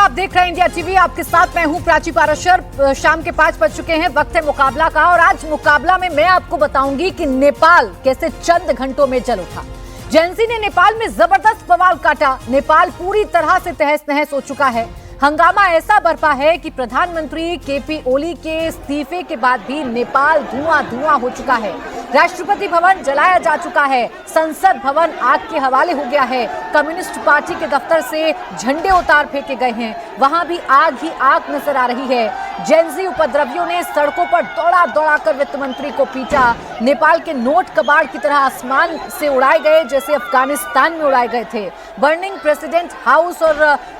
आप देख रहे हैं इंडिया टीवी। आपके साथ मैं हूं प्राची पाराशर। शाम के 5 बज चुके हैं, वक्त है मुकाबला का। और आज मुकाबला में मैं आपको बताऊंगी कि नेपाल कैसे चंद घंटों में जल उठा। जेनजी ने नेपाल में जबरदस्त बवाल काटा। नेपाल पूरी तरह से तहस नहस हो चुका है। हंगामा ऐसा बरपा है कि प्रधानमंत्री केपी ओली के इस्तीफे के बाद भी नेपाल धुआं धुआं हो चुका है। राष्ट्रपति भवन जलाया जा चुका है। संसद भवन आग के हवाले हो गया है। कम्युनिस्ट पार्टी के दफ्तर से झंडे उतार फेंके गए हैं, वहां भी आग ही आग नजर आ रही है। जेनजी उपद्रवियों ने सड़कों पर दौड़ा दौड़ा कर वित्त मंत्री को पीटा। नेपाल के नोट कबाड़ की तरह आसमान से उड़ाए गए जैसे अफगानिस्तान में उड़ाए गए थे। बर्निंग प्रेसिडेंट हाउस और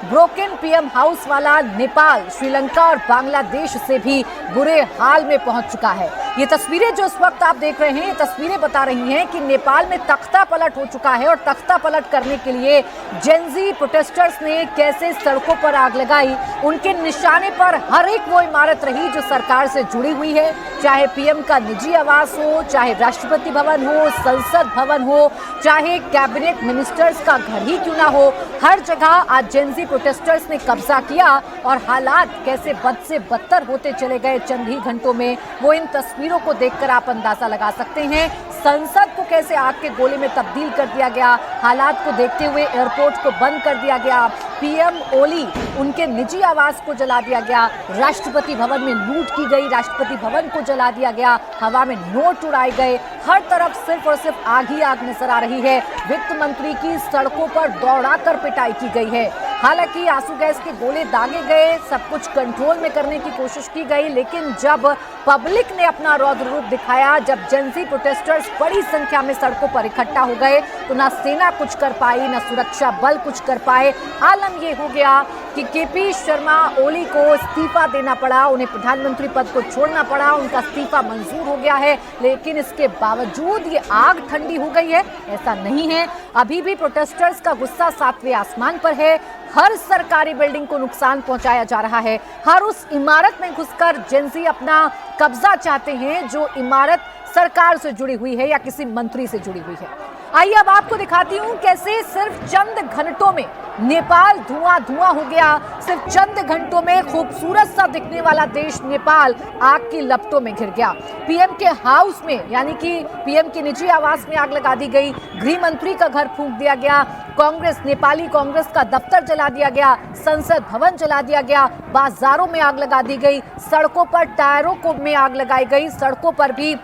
ब्रोकन पीएम हाउस वाला नेपाल श्रीलंका और बांग्लादेश से भी बुरे हाल में पहुंच चुका है। ये तस्वीरें जो इस वक्त आप देख रहे हैं, ये तस्वीरें बता रही हैं कि नेपाल में तख्ता पलट हो चुका है। और तख्ता पलट करने के लिए जेनजी प्रोटेस्टर्स ने कैसे सड़कों पर आग लगाई। उनके निशाने पर हर एक वो इमारत रही जो सरकार से जुड़ी हुई है, चाहे पीएम का निजी आवास हो, चाहे राष्ट्रपति भवन हो, संसद भवन हो, चाहे कैबिनेट मिनिस्टर्स का घर ही क्यों ना हो। हर जगह आज जेनजी प्रोटेस्टर्स ने कब्जा किया और हालात कैसे बद से बदतर होते चले गए चंद ही घंटों में, वो इन तस्वीरों को देखकर आप अंदाजा लगा सकते हैं। संसद को कैसे आग के गोले में तब्दील कर दिया गया, हालात को देखते हुए एयरपोर्ट को बंद कर दिया गया। पीएम ओली उनके निजी आवास को जला दिया गया। राष्ट्रपति भवन में लूट की गई, राष्ट्रपति भवन को जला दिया गया। हवा में नोट उड़ाए गए। हर तरफ सिर्फ और सिर्फ आग ही आग नजर आ रही है। वित्त मंत्री की सड़कों पर दौड़ाकर पिटाई की गई है। हालांकि आंसू गैस के गोले दागे गए, सब कुछ कंट्रोल में करने की कोशिश की गई, लेकिन जब पब्लिक ने अपना रौद्र रूप दिखाया, जब जेनजी प्रोटेस्टर्स बड़ी संख्या में सड़कों पर इकट्ठा हो गए, तो ना सेना कुछ कर पाई, ना सुरक्षा बल कुछ कर पाए। आलम ये हो गया कि केपी शर्मा ओली को इस्तीफा देना पड़ा, उन्हें प्रधानमंत्री पद को छोड़ना पड़ा। उनका इस्तीफा मंजूर हो गया है, लेकिन इसके बावजूद ये आग ठंडी हो गई है ऐसा नहीं है। अभी भी प्रोटेस्टर्स का गुस्सा 7वें आसमान पर है। हर सरकारी बिल्डिंग को नुकसान पहुंचाया जा रहा है। हर उस इमारत में घुसकर जेनजी अपना कब्जा चाहते हैं जो इमारत सरकार से जुड़ी हुई है या किसी मंत्री से जुड़ी हुई है। आइए अब आपको दिखाती हूं कैसे सिर्फ चंद घंटों में नेपाल धुआं धुआं हो गया। सिर्फ चंद घंटों में खूबसूरत सा दिखने वाला देश नेपाल आग की लपटों में घिर गया। पीएम के हाउस में यानी कि पीएम के निजी आवास में आग लगा दी गई। गृह मंत्री का घर फूंक दिया गया। कांग्रेस, नेपाली कांग्रेस का दफ्तर जला दिया गया। संसद भवन जला दिया गया। बाजारों में आग लगा दी गई। सड़कों पर टायरों को में आग लगाई गई। सड़कों पर भी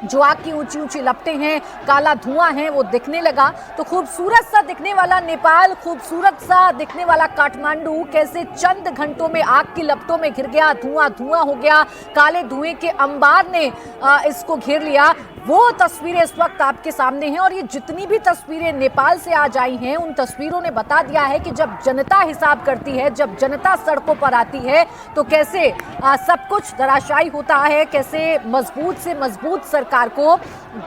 जो आग की ऊंची ऊंची लपटें हैं, काला धुआं है, वो दिखने लगा। तो खूबसूरत सा दिखने वाला नेपाल, खूबसूरत सा दिखने वाला काठमांडू कैसे चंद घंटों में आग की लपटों में घिर गया, धुआं धुआं हो गया। काले धुएं के अंबार ने इसको घेर लिया। वो तस्वीरें इस वक्त आपके सामने हैं। और ये जितनी भी तस्वीरें नेपाल से आज आई हैं, उन तस्वीरों ने बता दिया है कि जब जनता हिसाब करती है, जब जनता सड़कों पर आती है, तो कैसे सब कुछ धराशायी होता है, कैसे मजबूत से मजबूत सरकार को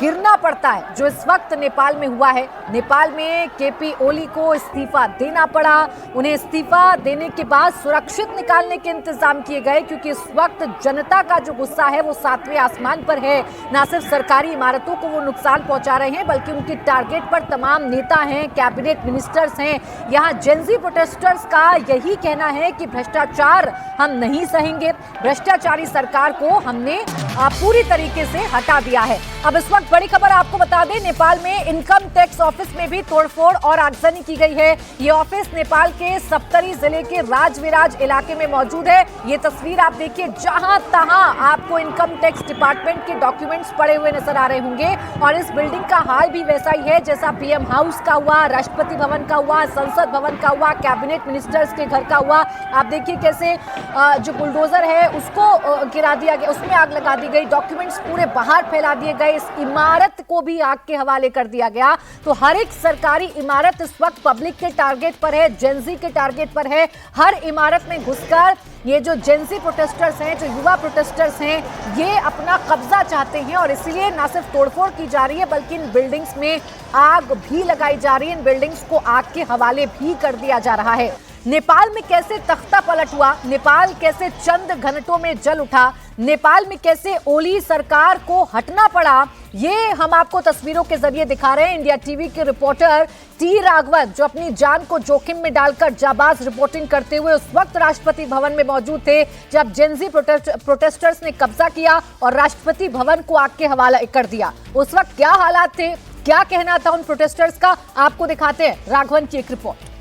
गिरना पड़ता है, जो इस वक्त नेपाल में हुआ है। नेपाल में केपी ओली को इस्तीफा देना पड़ा। उन्हें इस्तीफा देने के बाद सुरक्षित निकालने के इंतजाम किए गए, क्योंकि इस वक्त जनता का जो गुस्सा है वो 7वें आसमान पर है। ना सिर्फ सरकारी इमारतों को वो नुकसान पहुंचा रहे हैं, बल्कि उनके टारगेट पर तमाम नेता हैं, कैबिनेट मिनिस्टर्स हैं। यहाँ जेनजी प्रोटेस्टर्स का यही कहना है कि भ्रष्टाचार हम नहीं सहेंगे, भ्रष्टाचारी सरकार को हमने पूरी तरीके से हटा दिया है। अब इस वक्त बड़ी खबर आपको बता दें, नेपाल में इनकम टैक्स ऑफिस में भी तोड़फोड़ और आगजनी की गई है। ये ऑफिस नेपाल के सप्तरी जिले के राजविराज इलाके में मौजूद है। ये तस्वीर आप देखिए, जहां तहां आपको इनकम टैक्स डिपार्टमेंट के डॉक्यूमेंट्स पड़े हुए नजर आ रहे होंगे। और इस बिल्डिंग का हाल भी वैसा ही है जैसा पीएम हाउस का हुआ, राष्ट्रपति भवन का हुआ, संसद भवन का हुआ, कैबिनेट मिनिस्टर्स के घर का हुआ। आप देखिए कैसे जो बुलडोजर है उसको गिरा दिया गया, उसमें आग लगा दी गई, डॉक्यूमेंट्स पूरे बाहर फैला दिए गए, इस इमारत को भी आग के हवाले कर दिया गया। तो हर एक सरकारी इमारत इस वक्त पब्लिक के टारगेट पर है, जेनजी के टारगेट पर है। हर इमारत में घुसकर ये जो जेनजी प्रोटेस्टर्स हैं, जो युवा प्रोटेस्टर्स हैं, ये अपना कब्जा चाहते हैं। और इसलिए ना सिर्फ तोड़फोड़ की जा रही है, बल्कि इन बिल्डिंग्स में आग भी लगाई जा रही है। इन बिल्डिंग्स को आग के हवाले भी कर दिया जा रहा है। नेपाल में कैसे तख्ता पलट हुआ, नेपाल कैसे चंद घंटों में जल उठा, नेपाल में कैसे ओली सरकार को हटना पड़ा, ये हम आपको तस्वीरों के जरिए दिखा रहे हैं। इंडिया टीवी के रिपोर्टर टी राघवन जो अपनी जान को जोखिम में डालकर जाबाज रिपोर्टिंग करते हुए उस वक्त राष्ट्रपति भवन में मौजूद थे जब जेनजी प्रोटेस्टर्स ने कब्जा किया और राष्ट्रपति भवन को आग के हवाले कर दिया। उस वक्त क्या हालात थे, क्या कहना था उन प्रोटेस्टर्स का, आपको दिखाते हैं राघवन की एक रिपोर्ट।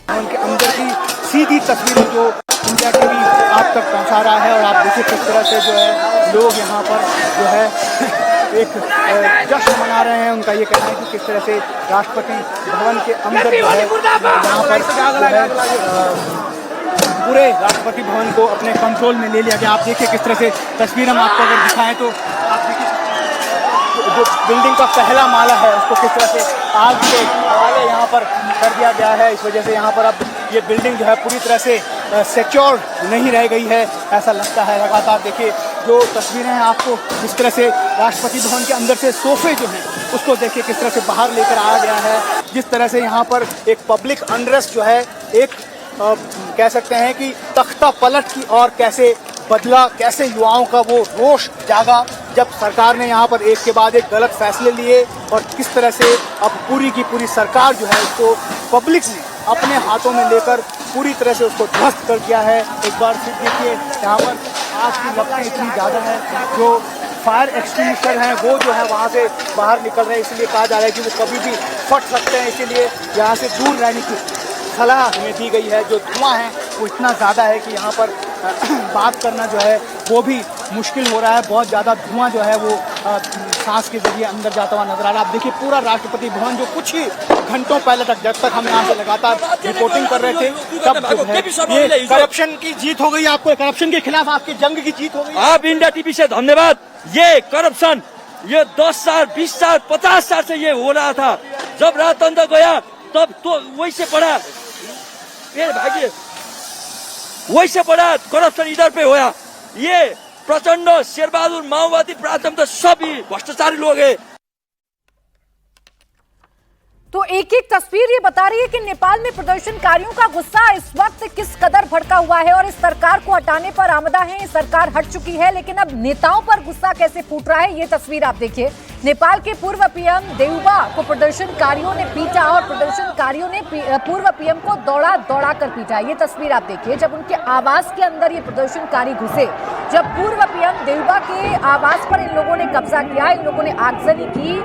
उनके अंदर की सीधी तस्वीरें जो इंडिया टीवी आप तक पहुंचा रहा है और आप देखिए किस तरह से जो है लोग यहाँ पर जो है एक जश्न मना रहे हैं। उनका ये कहना है कि किस तरह से राष्ट्रपति भवन के अंदर जो है यहाँ पर पूरे राष्ट्रपति भवन को अपने कंट्रोल में ले लिया गया। आप देखिए किस तरह से तस्वीर हम आपको अगर दिखाएं तो आप देखिए जो बिल्डिंग का पहला माला है उसको किस तरह से आग के हवाले यहाँ पर कर दिया गया है। इस वजह से यहाँ पर अब ये बिल्डिंग जो है पूरी तरह से सिक्योर नहीं रह गई है, ऐसा लगता है। लगातार देखिए जो तस्वीरें हैं आपको किस तरह से राष्ट्रपति भवन के अंदर से सोफे जो हैं उसको देखिए किस तरह से बाहर लेकर आया गया है। जिस तरह से यहाँ पर एक पब्लिक अनरेस्ट जो है एक कह सकते हैं कि तख्ता पलट की और कैसे बदला, कैसे युवाओं का वो रोष जागा जब सरकार ने यहाँ पर एक के बाद एक गलत फैसले लिए और किस तरह से अब पूरी की पूरी सरकार जो है उसको पब्लिक ने अपने हाथों में लेकर पूरी तरह से उसको ध्वस्त कर दिया है। एक बार फिर देखिए यहाँ पर आग की लपटें इतनी ज़्यादा है, जो फायर एक्सटिंग्विशर हैं वो जो है वहाँ से बाहर निकल रहे हैं। इसलिए कहा जा रहा है कि वो कभी भी फट सकते हैं, इसीलिए यहाँ से दूर रहने की सलाह हमें दी गई है। जो धुआं है वो इतना ज़्यादा है कि यहाँ पर बात करना जो है वो भी मुश्किल हो रहा है। बहुत ज़्यादा धुआं जो है वो सांस के जरिए अंदर जाता हुआ नजर आ रहा है। आप देखिए पूरा राष्ट्रपति भवन जो कुछ ही घंटों पहले तक, जब तक हम यहाँ से लगातार रिपोर्टिंग कर रहे थे, तब जो है ये करप्शन की जीत हो गई। आपको करप्शन के खिलाफ आपकी जंग की जीत हो गई। आप इंडिया टीवी से धन्यवाद। ये करप्शन ये 10 साल 20 साल 50 साल से ये हो रहा था। जब राजतंत्र गया तब तो वही से पड़ा भाई, वही से पड़ा करप्शन इधर पे होया। ये प्रचंड शेरबहादुर माओवादी प्राथमिक सभी भ्रष्टाचारी लोग हैं। तो एक एक तस्वीर ये बता रही है कि नेपाल में प्रदर्शनकारियों का गुस्सा इस वक्त किस कदर भड़का हुआ है और इस सरकार को हटाने पर आमदा है। सरकार हट चुकी है लेकिन अब नेताओं पर गुस्सा कैसे फूट रहा है, ये तस्वीर आप देखिए। नेपाल के पूर्व पीएम देउबा को प्रदर्शनकारियों ने पीटा और प्रदर्शनकारियों ने पूर्व पीएम को दौड़ा दौड़ा कर पीटा। ये तस्वीर आप देखिए जब उनके आवास के अंदर ये प्रदर्शनकारी घुसे, जब पूर्व पीएम देउबा के आवास पर इन लोगों ने कब्जा किया, इन लोगों ने आगजनी की,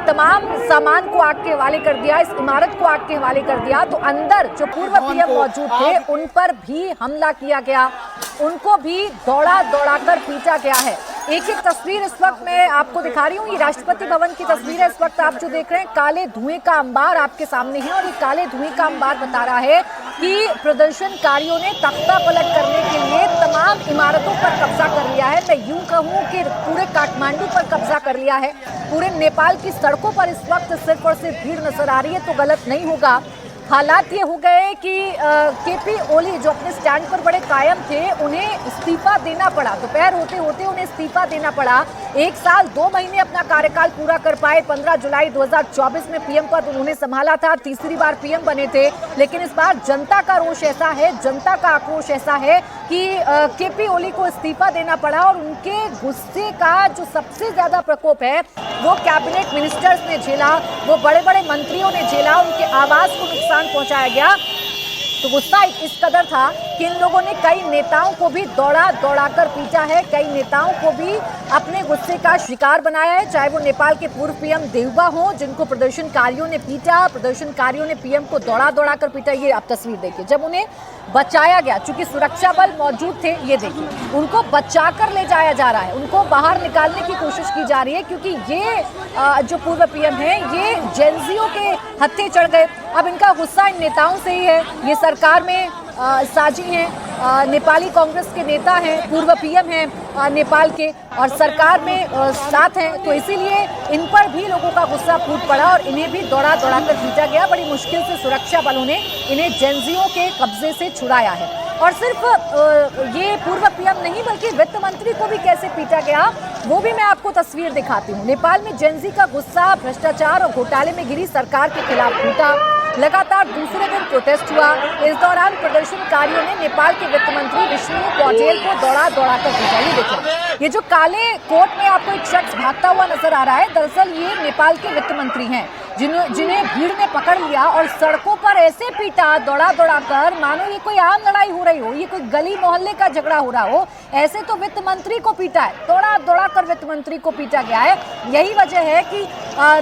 तमाम सामान को आग के हवाले कर दिया, इस इमारत को आग के हवाले कर दिया, तो अंदर जो पूर्व पीएम मौजूद थे उन पर भी हमला किया गया, उनको भी दौड़ा दौड़ा कर पीटा गया है। एक एक तस्वीर इस वक्त मैं आपको दिखा रही हूँ, ये राष्ट्रपति भवन की तस्वीर है। इस वक्त आप जो देख रहे हैं काले धुएं का अंबार आपके सामने है और ये काले धुएं का अंबार बता रहा है कि प्रदर्शनकारियों ने तख्ता पलट करने के लिए तमाम इमारतों पर कब्जा कर लिया है। मैं यूं कहूं कि पूरे काठमांडू पर कब्जा कर लिया है। पूरे नेपाल की सड़कों पर इस वक्त सिर्फ और सिर्फ भीड़ नजर आ रही है तो गलत नहीं होगा। हालात ये हो गए कि केपी ओली जो अपने स्टैंड पर बड़े कायम थे उन्हें इस्तीफा देना पड़ा, दोपहर होते होते उन्हें इस्तीफा देना पड़ा। 1 साल 2 महीने अपना कार्यकाल पूरा कर पाए। 15 जुलाई 2024 में पीएम पद उन्होंने संभाला था, तीसरी बार पीएम बने थे। लेकिन इस बार जनता का रोष ऐसा है, जनता का आक्रोश ऐसा है कि केपी ओली को इस्तीफा देना पड़ा और उनके गुस्से का जो सबसे ज्यादा प्रकोप है वो कैबिनेट मिनिस्टर्स ने झेला, वो बड़े बड़े मंत्रियों ने झेला, उनके आवास को नुकसान पहुंचाया गया। तो गुस्सा इस कदर था कि इन लोगों ने कई नेताओं को भी दौड़ा दौड़ा कर पीटा है, कई नेताओं को भी अपने गुस्से का शिकार बनाया है, चाहे वो नेपाल के पूर्व पीएम देउबा हो जिनको प्रदर्शनकारियों ने पीटा, प्रदर्शनकारियों ने पीएम को दौड़ा दौड़ा कर पीटा। ये आप तस्वीर देखिए जब उन्हें बचाया गया, चूंकि सुरक्षा बल मौजूद थे, ये देखिए उनको बचा कर ले जाया जा रहा है, उनको बाहर निकालने की कोशिश की जा रही है क्योंकि ये जो पूर्व पीएम है ये जेनजीओ के हत्थे चढ़ गए। अब इनका गुस्सा इन नेताओं से ही है, ये सरकार में साजी हैं, नेपाली कांग्रेस के नेता हैं, पूर्व पीएम हैं नेपाल के और सरकार में साथ हैं, तो इसीलिए इन पर भी लोगों का गुस्सा फूट पड़ा और इन्हें भी दौड़ा दौड़ा कर पीटा गया। बड़ी मुश्किल से सुरक्षा बलों ने इन्हें जेनजीओ के कब्जे से छुड़ाया है। और सिर्फ ये पूर्व पीएम नहीं बल्कि वित्त मंत्री को भी कैसे पीटा गया वो भी मैं आपको तस्वीर दिखाती हूँ। नेपाल में जेनजी का गुस्सा भ्रष्टाचार और घोटाले में घिरी सरकार के खिलाफ फूटा। लगातार दूसरे दिन प्रोटेस्ट हुआ। इस दौरान प्रदर्शनकारियों ने नेपाल के वित्त मंत्री विष्णु पौडेल को दौड़ा कर भेजा। ये देखिए, ये जो काले कोट में आपको एक शख्स भागता हुआ नजर आ रहा है, दरअसल ये नेपाल के वित्त मंत्री हैं, जिन्हें भीड़ ने पकड़ लिया और सड़कों पर ऐसे पीटा दौड़ा कर, मानो ये कोई आम लड़ाई हो रही हो, ये कोई गली मोहल्ले का झगड़ा हो रहा हो। ऐसे तो वित्त मंत्री को पीटा है, दौड़ा कर वित्त मंत्री को पीटा गया है। यही वजह है कि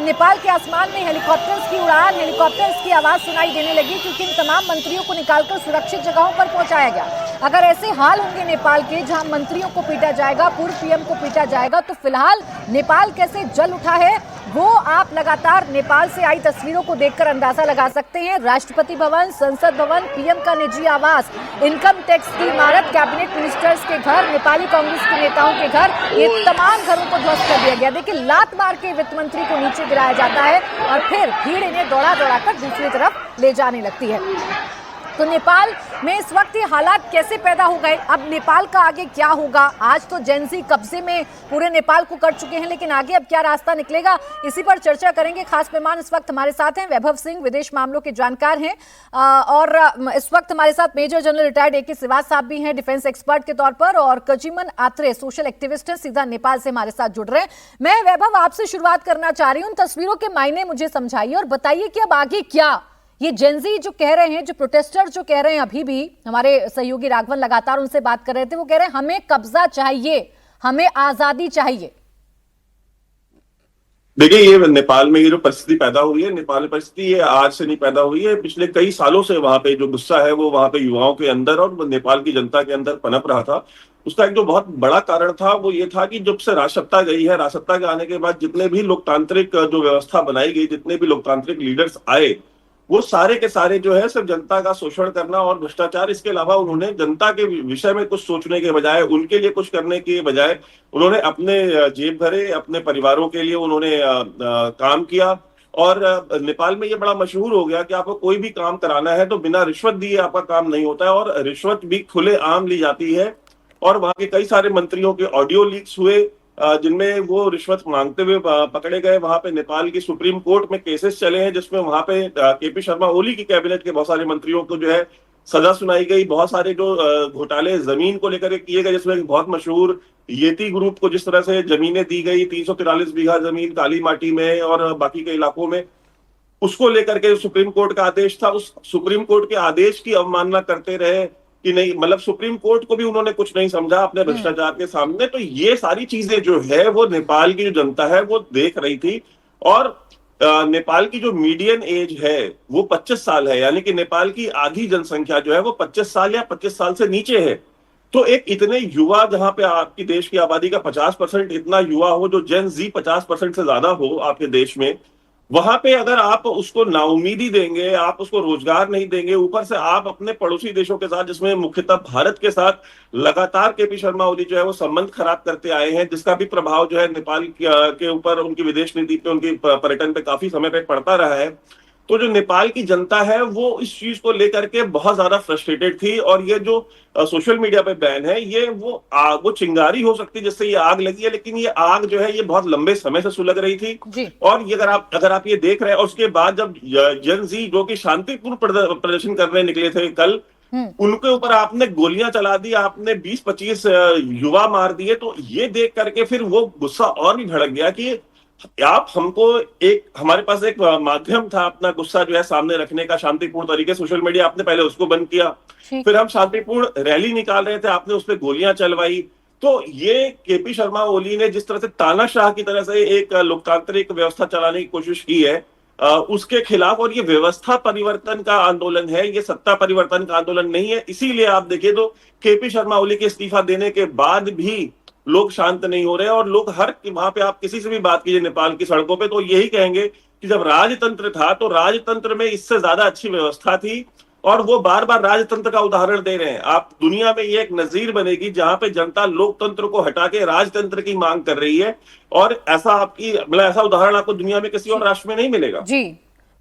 नेपाल के आसमान में हेलीकॉप्टर्स की उड़ान, हेलीकॉप्टर्स की आवाज सुनाई देने लगी, क्योंकि इन तमाम मंत्रियों को निकालकर सुरक्षित जगहों पर पहुंचाया गया। अगर ऐसे हाल होंगे नेपाल के, जहां मंत्रियों को पीटा जाएगा, पूर्व पीएम को पीटा जाएगा, तो फिलहाल नेपाल कैसे जल उठा है वो आप लगातार नेपाल से आई तस्वीरों को देखकर अंदाजा लगा सकते हैं। राष्ट्रपति भवन, संसद भवन, पीएम का निजी आवास, इनकम टैक्स की इमारत, कैबिनेट मिनिस्टर्स के घर, नेपाली कांग्रेस के नेताओं के घर, ये तमाम घरों को ध्वस्त कर दिया गया। देखिए, लात मार के वित्त मंत्री को नीचे गिराया जाता है और फिर भीड़ इन्हें दौड़ा कर दूसरी तरफ ले जाने लगती है। तो नेपाल में इस वक्त ये हालात कैसे पैदा हो गए, अब नेपाल का आगे क्या होगा? आज तो जेनजी कब्जे में पूरे नेपाल को कर चुके हैं, लेकिन आगे अब क्या रास्ता निकलेगा, इसी पर चर्चा करेंगे। खास मेहमान इस वक्त हमारे साथ हैं, वैभव सिंह, विदेश मामलों के जानकार हैं, और इस वक्त हमारे साथ major general retired A K. Siwach साहब भी हैं, डिफेंस एक्सपर्ट के तौर पर, और कजीमन आत्रे, सोशल एक्टिविस्ट हैं, सीधा नेपाल से हमारे साथ जुड़ रहे हैं। मैं वैभव आपसे शुरुआत करना चाह रही हूँ, उन तस्वीरों के मायने मुझे समझाइए और बताइए कि अब आगे क्या। ये जेनजी जो कह रहे हैं, जो प्रोटेस्टर जो कह रहे हैं, अभी भी हमारे सहयोगी राघवन लगातार उनसे बात कर रहे थे, वो कह रहे हैं हमें कब्जा चाहिए, हमें आजादी चाहिए। देखिए, ये नेपाल में ये जो परिस्थिति पैदा हुई है, नेपाल में परिस्थिति ये आज से नहीं पैदा हुई है, पिछले कई सालों से वहां पे जो गुस्सा है वो वहां पे युवाओं के अंदर और नेपाल की जनता के अंदर पनप रहा था। उसका एक जो बहुत बड़ा कारण था वो ये था कि जब से राजसत्ता गई है, राजसत्ता के आने के बाद जितने भी लोकतांत्रिक जो व्यवस्था बनाई गई, जितने भी लोकतांत्रिक लीडर्स आए, वो सारे के सारे जो है सिर्फ जनता का शोषण करना और भ्रष्टाचार, इसके अलावा उन्होंने जनता के विषय में कुछ सोचने के बजाय, उनके लिए कुछ करने के बजाय, उन्होंने अपने जेब भरे, अपने परिवारों के लिए उन्होंने काम किया। और नेपाल में ये बड़ा मशहूर हो गया कि आपको कोई भी काम कराना है तो बिना रिश्वत दिए आपका काम नहीं होता है, और रिश्वत भी खुले आम ली जाती है। और वहां के कई सारे मंत्रियों के ऑडियो लीक्स हुए जिनमें वो रिश्वत मांगते हुए पकड़े गए। वहां पे नेपाल की सुप्रीम कोर्ट में केसेस चले हैं जिसमें वहां पे केपी शर्मा ओली की कैबिनेट के बहुत सारे मंत्रियों को जो है सजा सुनाई गई। बहुत सारे जो घोटाले जमीन को लेकर किए गए, जिसमें बहुत मशहूर येती ग्रुप को जिस तरह से जमीनें दी गई, 343 बीघा जमीन काली माटी में और बाकी के इलाकों में, उसको लेकर के सुप्रीम कोर्ट का आदेश था, उस सुप्रीम कोर्ट के आदेश की अवमानना करते रहे कि नहीं, मतलब सुप्रीम कोर्ट को भी उन्होंने कुछ नहीं समझा अपने भ्रष्टाचार के सामने। तो ये सारी चीजें जो है वो नेपाल की जो जनता है वो देख रही थी। और नेपाल की जो मीडियन एज है वो 25 साल है, यानी कि नेपाल की आधी जनसंख्या जो है वो 25 साल या 25 साल से नीचे है। तो एक इतने युवा, जहां पे आपकी देश की आबादी का 50% इतना युवा हो, जो जेन जी 50% से ज्यादा हो आपके देश में, वहां पे अगर आप उसको नाउमीदी देंगे, आप उसको रोजगार नहीं देंगे, ऊपर से आप अपने पड़ोसी देशों के साथ, जिसमें मुख्यतः भारत के साथ लगातार केपी शर्मा ओली जो है वो संबंध खराब करते आए हैं, जिसका भी प्रभाव जो है नेपाल के ऊपर, उनकी विदेश नीति पे, उनकी पर्यटन पे काफी समय पे पड़ता रहा है। तो जो नेपाल की जनता है वो इस चीज को लेकर के बहुत ज्यादा फ्रस्ट्रेटेड थी। और ये जो सोशल मीडिया पे बैन है, ये वो चिंगारी हो सकती है जिससे ये आग लगी है, लेकिन ये आग जो है ये बहुत लंबे समय से सुलग रही थी। और ये अगर आप ये देख रहे हैं, और उसके बाद जब जेन जी जो कि शांतिपूर्ण प्रदर्शन करने निकले थे कल, उनके ऊपर आपने गोलियां चला दी, आपने 20-25 युवा मार दिए, तो ये देख करके फिर वो गुस्सा और भी भड़क गया कि आप हमको हमारे पास एक माध्यम था अपना गुस्सा जो है सामने रखने का शांतिपूर्ण तरीके, सोशल मीडिया, आपने पहले उसको बंद किया, फिर हम शांतिपूर्ण रैली निकाल रहे थे, आपने उस पर गोलियां चलवाई। तो ये केपी शर्मा ओली ने जिस तरह से तानाशाह की तरह से एक लोकतांत्रिक व्यवस्था चलाने की कोशिश की है, उसके खिलाफ, और ये व्यवस्था परिवर्तन का आंदोलन है, ये सत्ता परिवर्तन का आंदोलन नहीं है। इसीलिए आप देखिए तो केपी शर्मा ओली के इस्तीफा देने के बाद भी लोग शांत नहीं हो रहे, और लोग वहां पे आप किसी से भी बात कीजिए नेपाल की सड़कों पे, तो यही कहेंगे कि जब राजतंत्र था तो राजतंत्र में इससे ज्यादा अच्छी व्यवस्था थी, और वो बार बार राजतंत्र का उदाहरण दे रहे हैं। आप दुनिया में ये एक नजीर बनेगी जहां पे जनता लोकतंत्र को हटा के राजतंत्र की मांग कर रही है, और ऐसा उदाहरण आपको दुनिया में किसी और राष्ट्र में नहीं मिलेगा। जी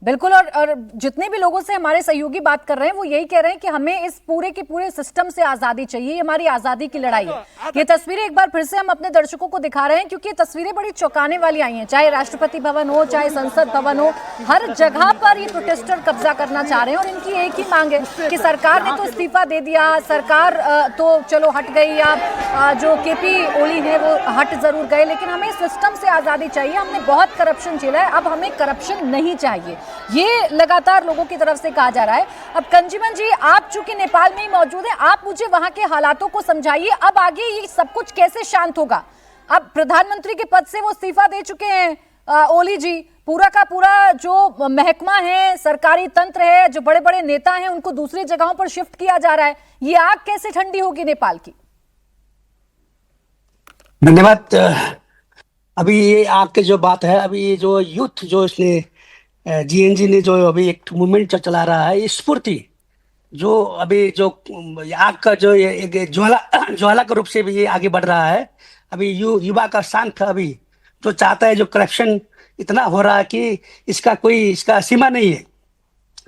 बिल्कुल। और जितने भी लोगों से हमारे सहयोगी बात कर रहे हैं वो यही कह रहे हैं कि हमें इस पूरे के पूरे सिस्टम से आजादी चाहिए, ये हमारी आजादी की लड़ाई है। ये तस्वीरें एक बार फिर से हम अपने दर्शकों को दिखा रहे हैं क्योंकि ये तस्वीरें बड़ी चौंकाने वाली आई हैं। चाहे राष्ट्रपति भवन हो, चाहे संसद भवन हो, हर जगह पर ये प्रोटेस्टर कब्जा करना चाह रहे हैं और इनकी एक ही मांग है कि सरकार ने तो इस्तीफा दे दिया, सरकार तो चलो हट गई, या जो केपी ओली है वो हट जरूर गए, लेकिन हमें सिस्टम से आजादी चाहिए। हमने बहुत करप्शन झेला है, अब हमें करप्शन नहीं चाहिए, ये लगातार लोगों की तरफ से कहा जा रहा है। अब कंजीमन जी, आप चूंकि नेपाल में ही मौजूद हैं, आप मुझे वहां के हालातों को समझाइए। अब आगे ये सब कुछ कैसे शांत होगा? अब प्रधानमंत्री के पद से वो इस्तीफा दे चुके हैं ओली जी, पूरा का पूरा जो महकमा है, सरकारी तंत्र है, जो बड़े बड़े नेता हैं, उनको दूसरी जगहों पर शिफ्ट किया जा रहा है। ये आग कैसे ठंडी होगी नेपाल की? धन्यवाद। अभी ये आग की जो बात है, अभी ये जो यूथ जो इसने जीएनजी ने जो अभी एक मूवमेंट चला रहा है, स्फूर्ति जो अभी जो आग का जो एक ज्वाला के रूप से भी ये आगे बढ़ रहा है। अभी युवा का शांत अभी जो चाहता है, जो करप्शन इतना हो रहा है कि इसका सीमा नहीं है,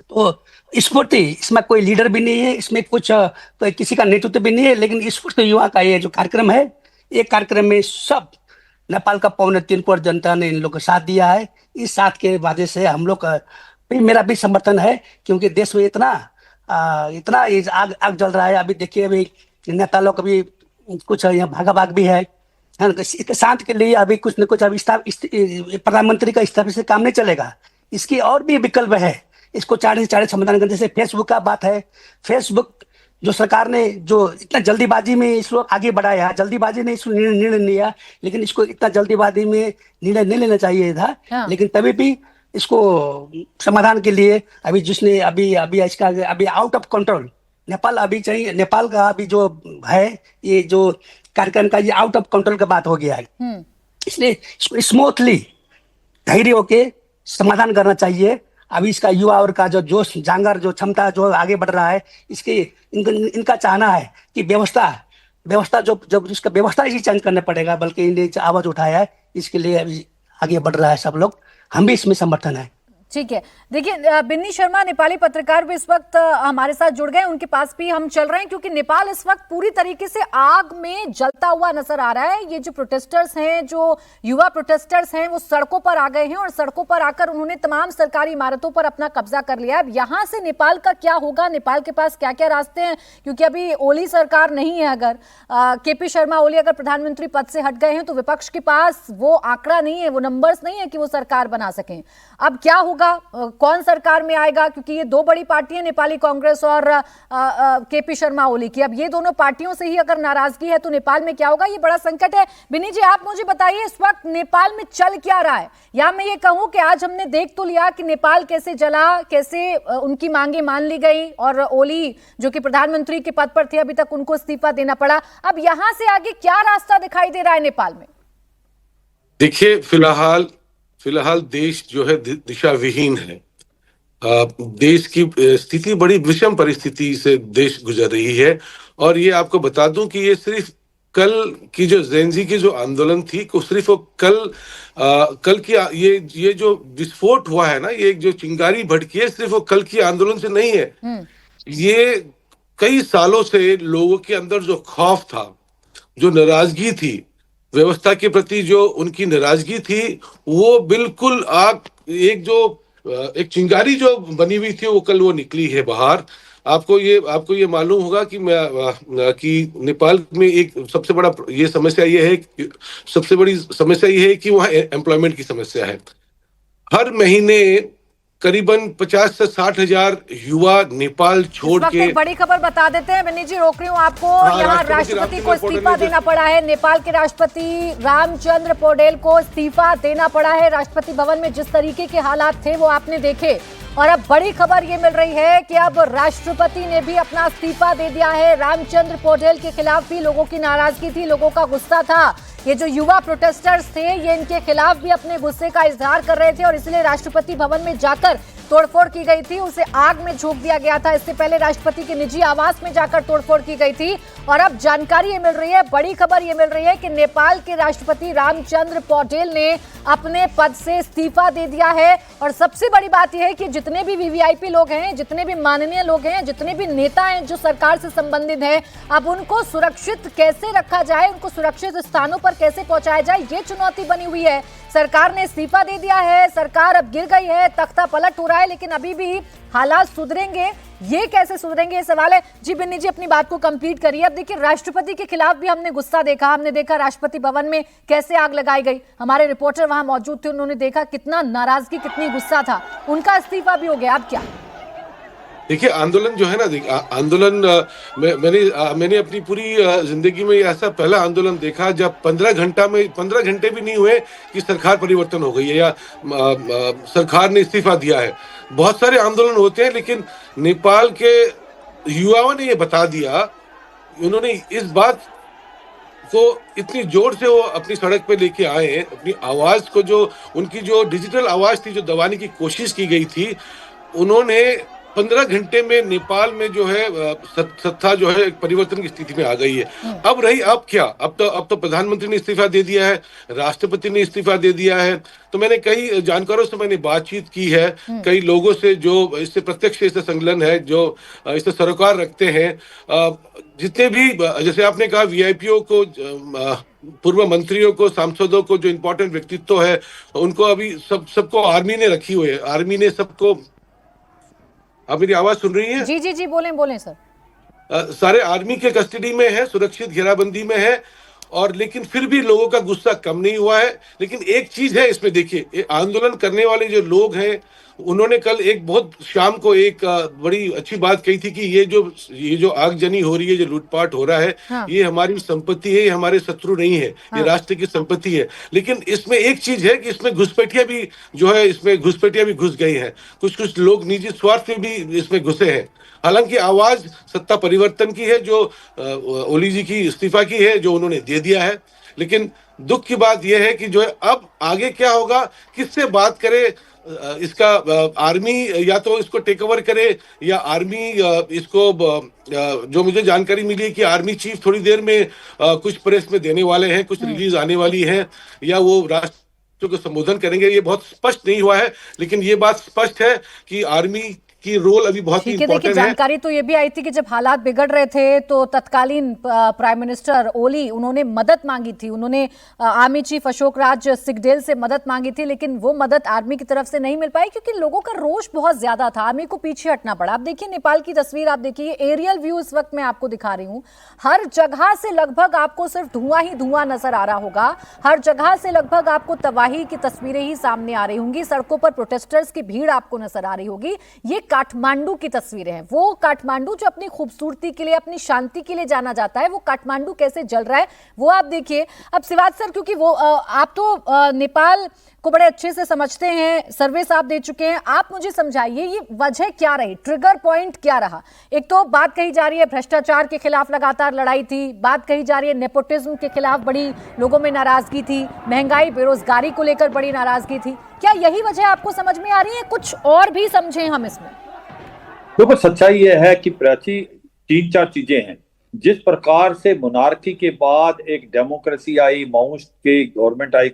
तो स्फूर्ति, इसमें कोई लीडर भी नहीं है, इसमें कोई किसी का नेतृत्व भी नहीं है, लेकिन स्फूर्ति युवा का ये जो कार्यक्रम है, ये कार्यक्रम में सब नेपाल का 3.25 करोड़ जनता ने इन लोग को साथ दिया है। इस साथ के वजह से हम लोग का मेरा भी समर्थन है, क्योंकि देश में इतना आग जल रहा है। अभी देखिए, अभी नेता लोग अभी कुछ यहाँ भागा भी है ना, शांत के लिए अभी कुछ न कुछ अभी प्रधानमंत्री का इस्तीफे से काम नहीं चलेगा, इसकी और भी विकल्प है, इसको चारे समाधान करने। जैसे फेसबुक का बात है, फेसबुक जो सरकार ने जो इतना जल्दीबाजी में इसको आगे बढ़ाया, जल्दीबाजी ने इसको निर्णय लिया, लेकिन इसको इतना जल्दीबाजी में निर्णय नहीं लेना चाहिए था। हाँ। लेकिन तभी भी इसको समाधान के लिए अभी जिसने अभी इसका अभी आउट ऑफ कंट्रोल नेपाल अभी चाहिए, नेपाल का अभी जो है ये जो कार्यक्रम का ये आउट ऑफ कंट्रोल का बात हो गया है, इसलिए स्मूथली धैर्य होके समाधान करना चाहिए। अभी इसका युवा और का जो जोश जांगर जो क्षमता जो आगे बढ़ रहा है, इनका चाहना है कि व्यवस्था जो इसका व्यवस्था ही चेंज करना पड़ेगा, बल्कि इन्हें आवाज उठाया है, इसके लिए अभी आगे बढ़ रहा है सब लोग, हम भी इसमें समर्थन है। ठीक है, देखिए बिन्नी शर्मा नेपाली पत्रकार भी इस वक्त हमारे साथ जुड़ गए, उनके पास भी हम चल रहे हैं क्योंकि नेपाल इस वक्त पूरी तरीके से आग में जलता हुआ नजर आ रहा है। ये जो प्रोटेस्टर्स हैं, जो युवा प्रोटेस्टर्स हैं, वो सड़कों पर आ गए हैं और सड़कों पर आकर उन्होंने तमाम सरकारी इमारतों पर अपना कब्जा कर लिया है। अब यहाँ से नेपाल का क्या होगा, नेपाल के पास क्या क्या रास्ते हैं, क्योंकि अभी ओली सरकार नहीं है, अगर केपी शर्मा ओली अगर प्रधानमंत्री पद से हट गए हैं तो विपक्ष के पास वो आंकड़ा नहीं है, वो नंबर्स नहीं है कि वो सरकार बना सकें। अब क्या होगा, कौन सरकार में आएगा, क्योंकि ये दो बड़ी पार्टियां नेपाली कांग्रेस और केपी शर्मा ओली की, अब ये दोनों पार्टियों से ही अगर नाराजगी है तो नेपाल में क्या होगा, ये बड़ा संकट है। बिन्नी जी, आप मुझे बताइए इस वक्त नेपाल में चल क्या रहा है, या मैं ये कहूं कि आज हमने देख तो लिया कि नेपाल कैसे जला, कैसे उनकी मांगे मान ली गई और ओली जो कि प्रधानमंत्री के पद पर थे अभी तक उनको इस्तीफा देना पड़ा। अब यहां से आगे क्या रास्ता दिखाई दे रहा है नेपाल में? देखिए, फिलहाल देश जो है दिशा विहीन है। देश की स्थिति बड़ी विषम परिस्थिति से देश गुजर रही है, और ये आपको बता दूं कि ये सिर्फ कल की जो जेनजी की जो आंदोलन थी, को सिर्फ वो कल की ये जो विस्फोट हुआ है ना, ये जो चिंगारी भड़की है, सिर्फ वो कल की आंदोलन से नहीं है। ये कई सालों से लोगों के अंदर जो खौफ था, जो नाराजगी थी, व्यवस्था के प्रति जो उनकी नाराजगी थी, वो बिल्कुल एक चिंगारी जो बनी हुई थी, वो कल वो निकली है बाहर। आपको ये मालूम होगा कि नेपाल में एक सबसे बड़ी समस्या ये है कि वहाँ एम्प्लॉयमेंट की समस्या है। हर महीने करीबन 50 से 60 हजार युवा नेपाल छोड़ के। एक बड़ी खबर बता देते हैं, बिन्नी जी रोक रही हूँ आपको। यहाँ राष्ट्रपति को इस्तीफा देना पड़ा है, नेपाल के राष्ट्रपति रामचंद्र पौडेल को इस्तीफा देना पड़ा है। राष्ट्रपति भवन में जिस तरीके के हालात थे वो आपने देखे, और अब बड़ी खबर ये मिल रही है कि अब राष्ट्रपति ने भी अपना इस्तीफा दे दिया है। रामचंद्र पौडेल के खिलाफ भी लोगों की नाराजगी थी, लोगों का गुस्सा था। ये जो युवा प्रोटेस्टर्स थे, ये इनके खिलाफ भी अपने गुस्से का इजहार कर रहे थे और इसलिए राष्ट्रपति भवन में जाकर तोड़फोड़ की गई थी, उसे आग में झोंक दिया गया था। इससे पहले राष्ट्रपति के निजी आवास में जाकर तोड़फोड़ की गई थी। और अब जानकारी ये मिल रही है, बड़ी खबर ये मिल रही है कि नेपाल के राष्ट्रपति रामचंद्र पौडेल ने अपने पद से इस्तीफा दे दिया है। और सबसे बड़ी बात यह है कि जितने भी वीवीआईपी लोग हैं, जितने भी माननीय लोग हैं, जितने भी नेता हैं जो सरकार से संबंधित हैं, अब उनको सुरक्षित कैसे रखा जाए, उनको सुरक्षित स्थानों पर कैसे पहुंचाया जाए, ये चुनौती बनी हुई है। सरकार ने इस्तीफा दे दिया है, सरकार अब गिर गई है, तख्ता पलट हो रहा है, लेकिन अभी भी हालात सुधरेंगे, ये कैसे सुधरेंगे, ये सवाल है। जी बिन्नी जी, अपनी बात को कंप्लीट करिए। अब देखिए, राष्ट्रपति के खिलाफ भी हमने गुस्सा देखा, हमने देखा राष्ट्रपति भवन में कैसे आग लगाई गई। हमारे रिपोर्टर वहां मौजूद थे, उन्होंने देखा कितना नाराजगी, कितनी गुस्सा था। उनका इस्तीफा भी हो गया, अब क्या? देखिए, आंदोलन जो है ना, आंदोलन मैंने अपनी पूरी जिंदगी में ऐसा पहला आंदोलन देखा जब 15 घंटे भी नहीं हुए कि सरकार परिवर्तन हो गई है या सरकार ने इस्तीफा दिया है। बहुत सारे आंदोलन होते हैं, लेकिन नेपाल के युवाओं ने ये बता दिया, उन्होंने इस बात को इतनी जोर से वो अपनी सड़क पे लेके आए, अपनी आवाज को, जो उनकी जो डिजिटल आवाज थी जो दबाने की कोशिश की गई थी, उन्होंने 15 घंटे में नेपाल में जो है सत्ता जो है परिवर्तन की स्थिति में आ गई है। अब क्या, अब तो प्रधानमंत्री ने इस्तीफा दे दिया है, राष्ट्रपति ने इस्तीफा दे दिया है। तो मैंने कई जानकारों से मैंने बातचीत की है, कई लोगों से जो इससे प्रत्यक्ष इससे संलग्न है, जो इससे सरोकार रखते हैं, जितने भी, जैसे आपने कहा, वीआईपीओ को, पूर्व मंत्रियों को, सांसदों को, जो इम्पोर्टेंट व्यक्तित्व है, उनको अभी सबको आर्मी ने रखी हुई है। आर्मी ने सबको, आप मेरी आवाज सुन रही हैं? जी जी जी, बोलें सर। सारे आर्मी के कस्टडी में है, सुरक्षित घेराबंदी में है, और लेकिन फिर भी लोगों का गुस्सा कम नहीं हुआ है। लेकिन एक चीज है इसमें, देखिए, आंदोलन करने वाले जो लोग हैं, उन्होंने कल एक बहुत शाम को एक बड़ी अच्छी बात कही थी कि ये जो आगजनी हो रही है, जो लूटपाट हो रहा है, हाँ। ये हमारी संपत्ति है, ये हमारे शत्रु नहीं है, हाँ। ये राष्ट्र की संपत्ति है। लेकिन इसमें एक चीज है कि इसमें घुसपैठिया भी जो है, इसमें घुसपैठिया भी घुस गई है, कुछ लोग निजी स्वार्थ में भी इसमें घुसे हैं। हालांकि आवाज सत्ता परिवर्तन की है, जो ओली जी की इस्तीफा की है, जो उन्होंने दे दिया है। लेकिन दुख की बात यह है कि जो है, अब आगे क्या होगा, किससे बात करे, इसका आर्मी या तो इसको टेक ओवर करे, या आर्मी इसको, जो मुझे जानकारी मिली है कि आर्मी चीफ थोड़ी देर में कुछ प्रेस में देने वाले हैं, कुछ रिलीज आने वाली है, या वो राष्ट्र को संबोधन करेंगे। ये बहुत स्पष्ट नहीं हुआ है, लेकिन ये बात स्पष्ट है कि आर्मी की रोल अभी बहुत ही इंपॉर्टेंट है। जानकारी तो ये भी आई थी कि जब हालात बिगड़ रहे थे तो तत्कालीन प्राइम मिनिस्टर ओली, उन्होंने मदद मांगी थी, उन्होंने आर्मी चीफ अशोक राज सिंगडेल से मदद मांगी थी, लेकिन वो मदद आर्मी की तरफ से नहीं मिल पाई क्योंकि लोगों का रोष बहुत ज्यादा था, आर्मी को पीछे हटना पड़ा। आप देखिए नेपाल की तस्वीर, आप देखिए, एरियल व्यू इस वक्त मैं आपको दिखा रही हूं, हर जगह से लगभग आपको सिर्फ धुआं ही धुआं नजर आ रहा होगा, हर जगह से लगभग आपको तबाही की तस्वीरें ही सामने आ रही होंगी, सड़कों पर प्रोटेस्टर्स की भीड़ आपको नजर आ रही होगी। ये काठमांडू की तस्वीरें हैं, वो काठमांडू जो अपनी खूबसूरती के लिए, अपनी शांति के लिए जाना जाता है, वो काठमांडू कैसे जल रहा है वो आप देखिए। अब सिवाज सर, क्योंकि वो आप तो नेपाल को बड़े अच्छे से समझते हैं, सर्विस आप दे चुके हैं, आप मुझे समझाइए ये वजह क्या रही, ट्रिगर पॉइंट क्या रहा? एक तो बात कही जा रही है भ्रष्टाचार के खिलाफ लगातार लड़ाई थी, बात कही जा रही है नेपोटिज्म के खिलाफ बड़ी लोगों में नाराजगी थी, महंगाई बेरोजगारी को लेकर बड़ी नाराजगी थी, क्या यही वजह आपको समझ में आ रही है? कुछ और भी समझें हम इसमें? देखो, सच्चाई यह है कि प्राची 3-4 चीजें हैं। जिस प्रकार से मोनार्की के बाद एक डेमोक्रेसी आई, माओइस्ट की गवर्नमेंट आई,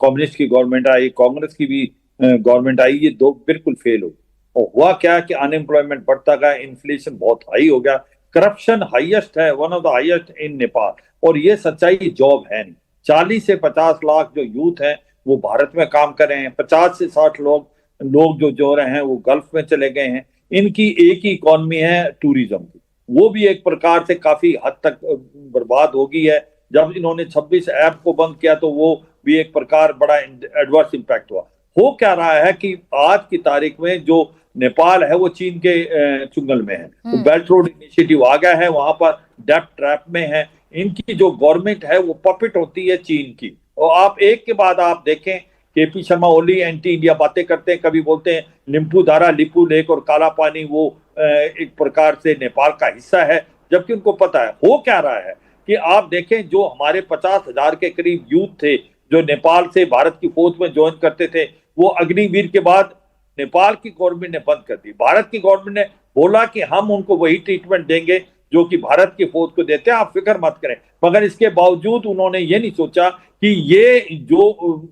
कम्युनिस्ट की गवर्नमेंट आई, कांग्रेस की भी गवर्नमेंट आई, ये दो बिल्कुल फेल हो। और हुआ क्या कि अनएम्प्लॉयमेंट बढ़ता गया, इन्फ्लेशन बहुत हाई हो गया, करप्शन हाईएस्ट है, one of the highest in Nepal. और ये सच्चाई, जॉब है नहीं। 40 से 50 लाख जो यूथ हैं वो भारत में काम कर रहे हैं, 50 से 60 लोग जो रहे हैं वो गल्फ में चले गए हैं। इनकी एक ही इकॉनमी है टूरिज्म की, वो भी एक प्रकार से काफी हद तक बर्बाद हो गई है। जब इन्होंने 26 ऐप को बंद किया तो वो भी एक प्रकार बड़ा एडवर्स इम्पैक्ट हुआ। हो क्या रहा है कि आज की तारीख में जो नेपाल है वो चीन के चुंगल में है, तो बेल्ट रोड इनिशिएटिव आ गया है, वहां पर डेप्थ ट्रैप में है। इनकी जो गवर्नमेंट है वो पपेट होती है चीन की। और आप एक के बाद आप देखें, KP Sharma Oli anti India बातें करते हैं, कभी बोलते हैं लिम्पू धारा, लिपू लेक और काला पानी वो एक प्रकार से नेपाल का हिस्सा है, जबकि उनको पता है। हो क्या रहा है कि आप देखें, जो हमारे 50,000 के करीब यूथ थे जो नेपाल से भारत की फौज में ज्वाइन करते थे, वो अग्निवीर के बाद नेपाल की गवर्नमेंट ने बंद कर दी। भारत की गवर्नमेंट ने बोला कि हम उनको वही ट्रीटमेंट देंगे जो कि भारत की फौज को देते हैं, आप फिक्र मत करें। मगर इसके बावजूद उन्होंने ये नहीं सोचा कि ये जो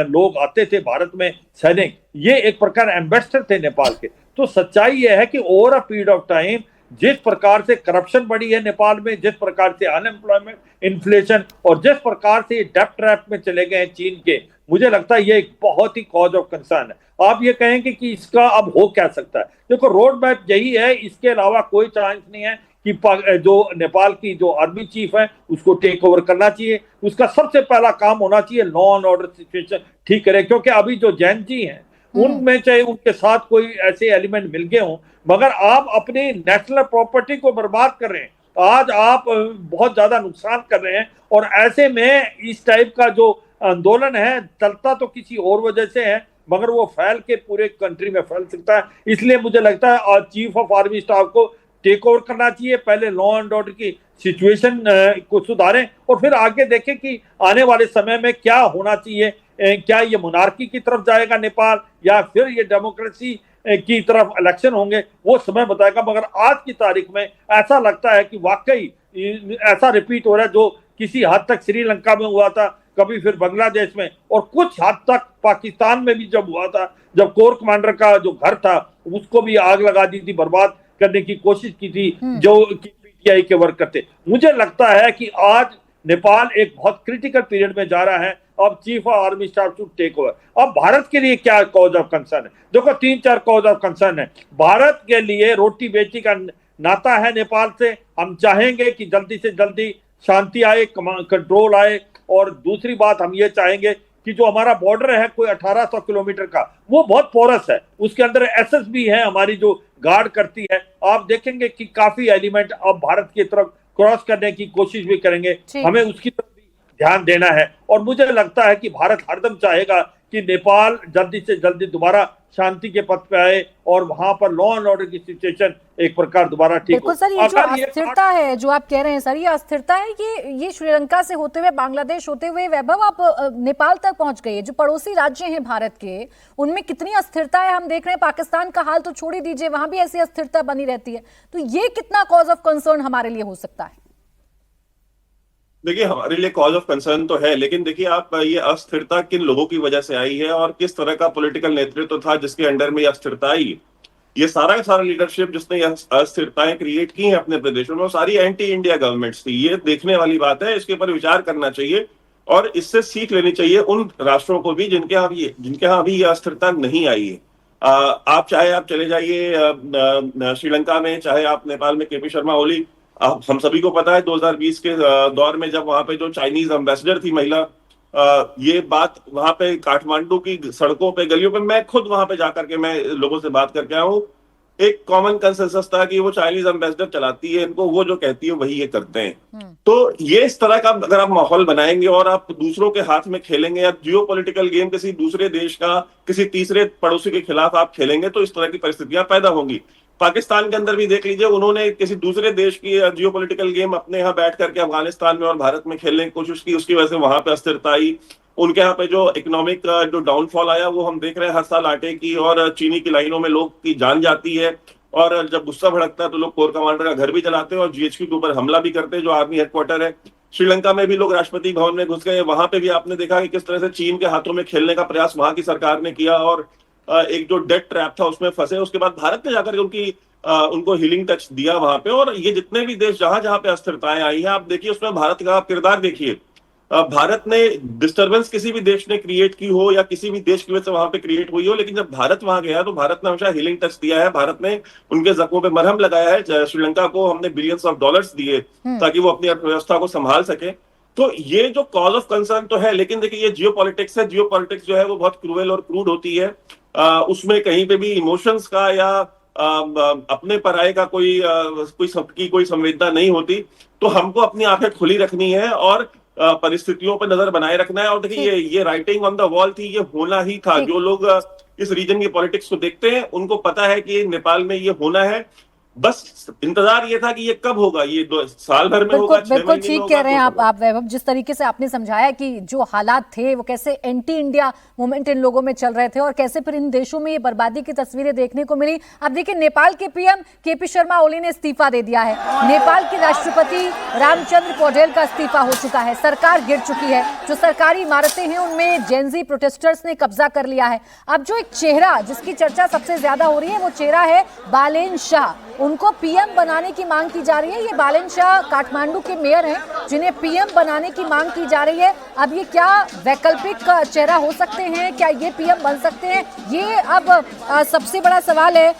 लोग आते थे भारत में सैनिक, ये एक प्रकार एम्बेसडर थे नेपाल के। तो सच्चाई यह है कि over a period of time जिस प्रकार से करप्शन बढ़ी है नेपाल में, जिस प्रकार से अनएम्प्लॉयमेंट, इन्फ्लेशन और जिस प्रकार से डेब्ट ट्रैप में चले गए हैं चीन के, मुझे लगता है ये एक बहुत ही कॉज ऑफ कंसर्न है। आप ये कहेंगे कि इसका अब हो क्या सकता है, देखो रोड मैप यही है, इसके अलावा कोई चांस नहीं है कि जो नेपाल की जो आर्मी चीफ है उसको टेक ओवर करना चाहिए। उसका सबसे पहला काम होना चाहिए लॉ एंड ऑर्डर सिचुएशन ठीक करे, क्योंकि अभी जो जैन जी हैं उनमें चाहे उनके साथ कोई ऐसे एलिमेंट मिल गए हों, मगर आप अपनी नेशनल प्रॉपर्टी को बर्बाद कर रहे हैं। आज आप बहुत ज्यादा नुकसान कर रहे हैं और ऐसे में इस टाइप का जो आंदोलन है चलता तो किसी और वजह से है, मगर वो फैल के पूरे कंट्री में फैल सकता है। इसलिए मुझे लगता है चीफ ऑफ आर्मी स्टाफ को टेक ओवर करना चाहिए, पहले लॉ एंड ऑर्डर की सिचुएशन को सुधारें और फिर आगे देखें कि आने वाले समय में क्या होना चाहिए। क्या ये मोनार्की की तरफ जाएगा नेपाल या फिर ये डेमोक्रेसी की तरफ इलेक्शन होंगे, वो समय बताएगा। मगर आज की तारीख में ऐसा लगता है कि वाकई ऐसा रिपीट हो रहा है जो किसी हद तक श्रीलंका में हुआ था, कभी फिर बांग्लादेश में और कुछ हद तक पाकिस्तान में भी जब हुआ था, जब कोर कमांडर का जो घर था उसको भी आग लगा दी थी, बर्बाद करने की कोशिश की थी जो पीटीआई के वर्कर थे। मुझे लगता है कि आज नेपाल एक बहुत क्रिटिकल पीरियड में जा रहा है। अब chief of army staff to take over. अब भारत के लिए क्या कॉज ऑफ कंसर्न है, देखो 3-4 कॉज ऑफ कंसर्न है। भारत के लिए रोटी बेटी का नाता है नेपाल से, हम चाहेंगे कि जल्दी से जल्दी शांति आए, कंट्रोल आए। और दूसरी बात हम ये चाहेंगे कि जो हमारा बॉर्डर है कोई 1800 किलोमीटर का, वो बहुत पोरस है, उसके अंदर एसएस भी है हमारी जो गार्ड करती है। आप देखेंगे कि काफी एलिमेंट अब भारत की तरफ क्रॉस करने की कोशिश भी करेंगे, हमें उसकी तरफ भी ध्यान देना है। और मुझे लगता है कि भारत हरदम चाहेगा कि नेपाल जल्दी से जल्दी दोबारा शांति के पथ पे आए और वहां पर लॉ एंड ऑर्डर की सिचुएशन एक प्रकार दोबारा ठीक हो। बिल्कुल सर, ये जो अस्थिरता है जो आप कह रहे हैं सर, ये अस्थिरता है ये श्रीलंका से होते हुए बांग्लादेश होते हुए वैभव आप नेपाल तक पहुंच गई है। जो पड़ोसी राज्य हैं भारत के, उनमें कितनी अस्थिरता है हम देख रहे हैं। पाकिस्तान का हाल तो छोड़ ही दीजिए, वहां भी ऐसी अस्थिरता बनी रहती है। तो ये कितना कॉज ऑफ कंसर्न हमारे लिए हो सकता है? देखिए, हमारे लिए कॉज ऑफ कंसर्न तो है, लेकिन देखिए आप ये अस्थिरता किन लोगों की वजह से आई है और किस तरह का पॉलिटिकल नेतृत्व था जिसके अंडर में ये अस्थिरता आई। ये सारा का सारा लीडरशिप जिसने ये अस्थिरताएं क्रिएट की हैं अपने प्रदेशों में, वो सारी एंटी इंडिया गवर्नमेंट्स थी। ये देखने वाली बात है, इसके ऊपर विचार करना चाहिए और इससे सीख लेनी चाहिए उन राष्ट्रों को भी जिनके यहाँ अभी ये अस्थिरता नहीं आई है। आप चले जाइए श्रीलंका में, चाहे आप नेपाल में केपी शर्मा ओली, हम सभी को पता है 2020 के दौर में जब वहां पे जो चाइनीज एम्बेसडर थी महिला, ये बात वहां पे काठमांडू की सड़कों पे गलियों पे, मैं खुद वहां पे जाकर के मैं लोगों से बात करके आया हूँ, एक कॉमन कंसेंसस था कि वो चाइनीज एम्बेसडर चलाती है इनको, वो जो कहती है वही ये करते हैं। तो ये इस तरह का अगर आप माहौल बनाएंगे और आप दूसरों के हाथ में खेलेंगे या जियोपॉलिटिकल गेम किसी दूसरे देश का किसी तीसरे पड़ोसी के खिलाफ आप खेलेंगे, तो इस तरह की परिस्थितियां पैदा होंगी। पाकिस्तान के अंदर भी देख लीजिए, उन्होंने किसी दूसरे देश की जियोपॉलिटिकल गेम अपने यहाँ बैठ करके अफगानिस्तान में और भारत में खेलने की कोशिश की, उसकी वजह से वहां पे अस्थिरता आई। उनके यहाँ पे जो इकोनॉमिक जो डाउनफॉल आया वो हम देख रहे हैं, हर साल आटे की और चीनी की लाइनों में लोग की जान जाती है और जब गुस्सा भड़कता है तो लोग कोर कमांडर का घर भी जलाते हैं और जीएचक्यू के ऊपर हमला भी करते हैं जो आर्मी हेडक्वार्टर है। श्रीलंका में भी लोग राष्ट्रपति भवन में घुस गए, वहां पे भी आपने देखा कि किस तरह से चीन के हाथों में खेलने का प्रयास वहां की सरकार ने किया और एक जो डेट ट्रैप था उसमें फंसे। उसके बाद भारत ने जाकर उनको हीलिंग टच दिया वहां पे। और ये जितने भी देश जहां जहां पे अस्थिरताएं आई हैं, आप देखिए उसमें भारत का किरदार देखिए। भारत ने डिस्टरबेंस किसी भी देश ने क्रिएट की हो या किसी भी देश की वजह से वहां पे क्रिएट हुई हो, लेकिन जब भारत वहां गया तो भारत ने हमेशा हीलिंग टच दिया है, भारत ने उनके जख्मों पे मरहम लगाया है। श्रीलंका को हमने बिलियंस ऑफ डॉलर्स दिए ताकि वो अपनी अर्थव्यवस्था को संभाल सके। तो ये जो कॉज ऑफ कंसर्न तो है, लेकिन देखिए ये जियोपॉलिटिक्स है। जियोपॉलिटिक्स जो है वो बहुत क्रूएल और क्रूड होती है, उसमें कहीं पे भी इमोशंस का या अपने पराये का कोई संवेदना नहीं होती। तो हमको अपनी आंखें खुली रखनी है और परिस्थितियों पर नजर बनाए रखना है। और देखिए ये राइटिंग ऑन द वॉल थी, ये होना ही था। जो लोग इस रीजन की पॉलिटिक्स को देखते हैं उनको पता है कि नेपाल में ये होना है। बस इंतजार ये था कि ये कब होगा, ये साल भर में होगा, बिल्कुल 6 बिल्कुल महीने में ठीक होगा, कह रहे हैं तो आप वैभव, जिस तरीके से आपने समझाया कि जो हालात थे वो कैसे एंटी इंडिया मूवमेंट इन लोगों में चल रहे थे और कैसे फिर इन देशों में ये बर्बादी की तस्वीरें देखने को मिली। अब देखिए, नेपाल के पीएम केपी शर्मा ओली ने इस्तीफा दे दिया है, नेपाल के राष्ट्रपति रामचंद्र पौडेल का इस्तीफा हो चुका है, सरकार गिर चुकी है, जो सरकारी इमारतें हैं उनमें जेनजी प्रोटेस्टर्स ने कब्जा कर लिया है। अब जो एक चेहरा जिसकी चर्चा सबसे ज्यादा हो रही है वो चेहरा है बालेन शाह, उनको पीएम बनाने की मांग की जा रही है। ये बालेन शाह काठमांडू के मेयर हैं जिन्हें पीएम बनाने की मांग की जा रही है। अब ये क्या वैकल्पिक चेहरा हो सकते हैं, क्या ये पीएम बन सकते हैं, ये अब सबसे बड़ा सवाल है।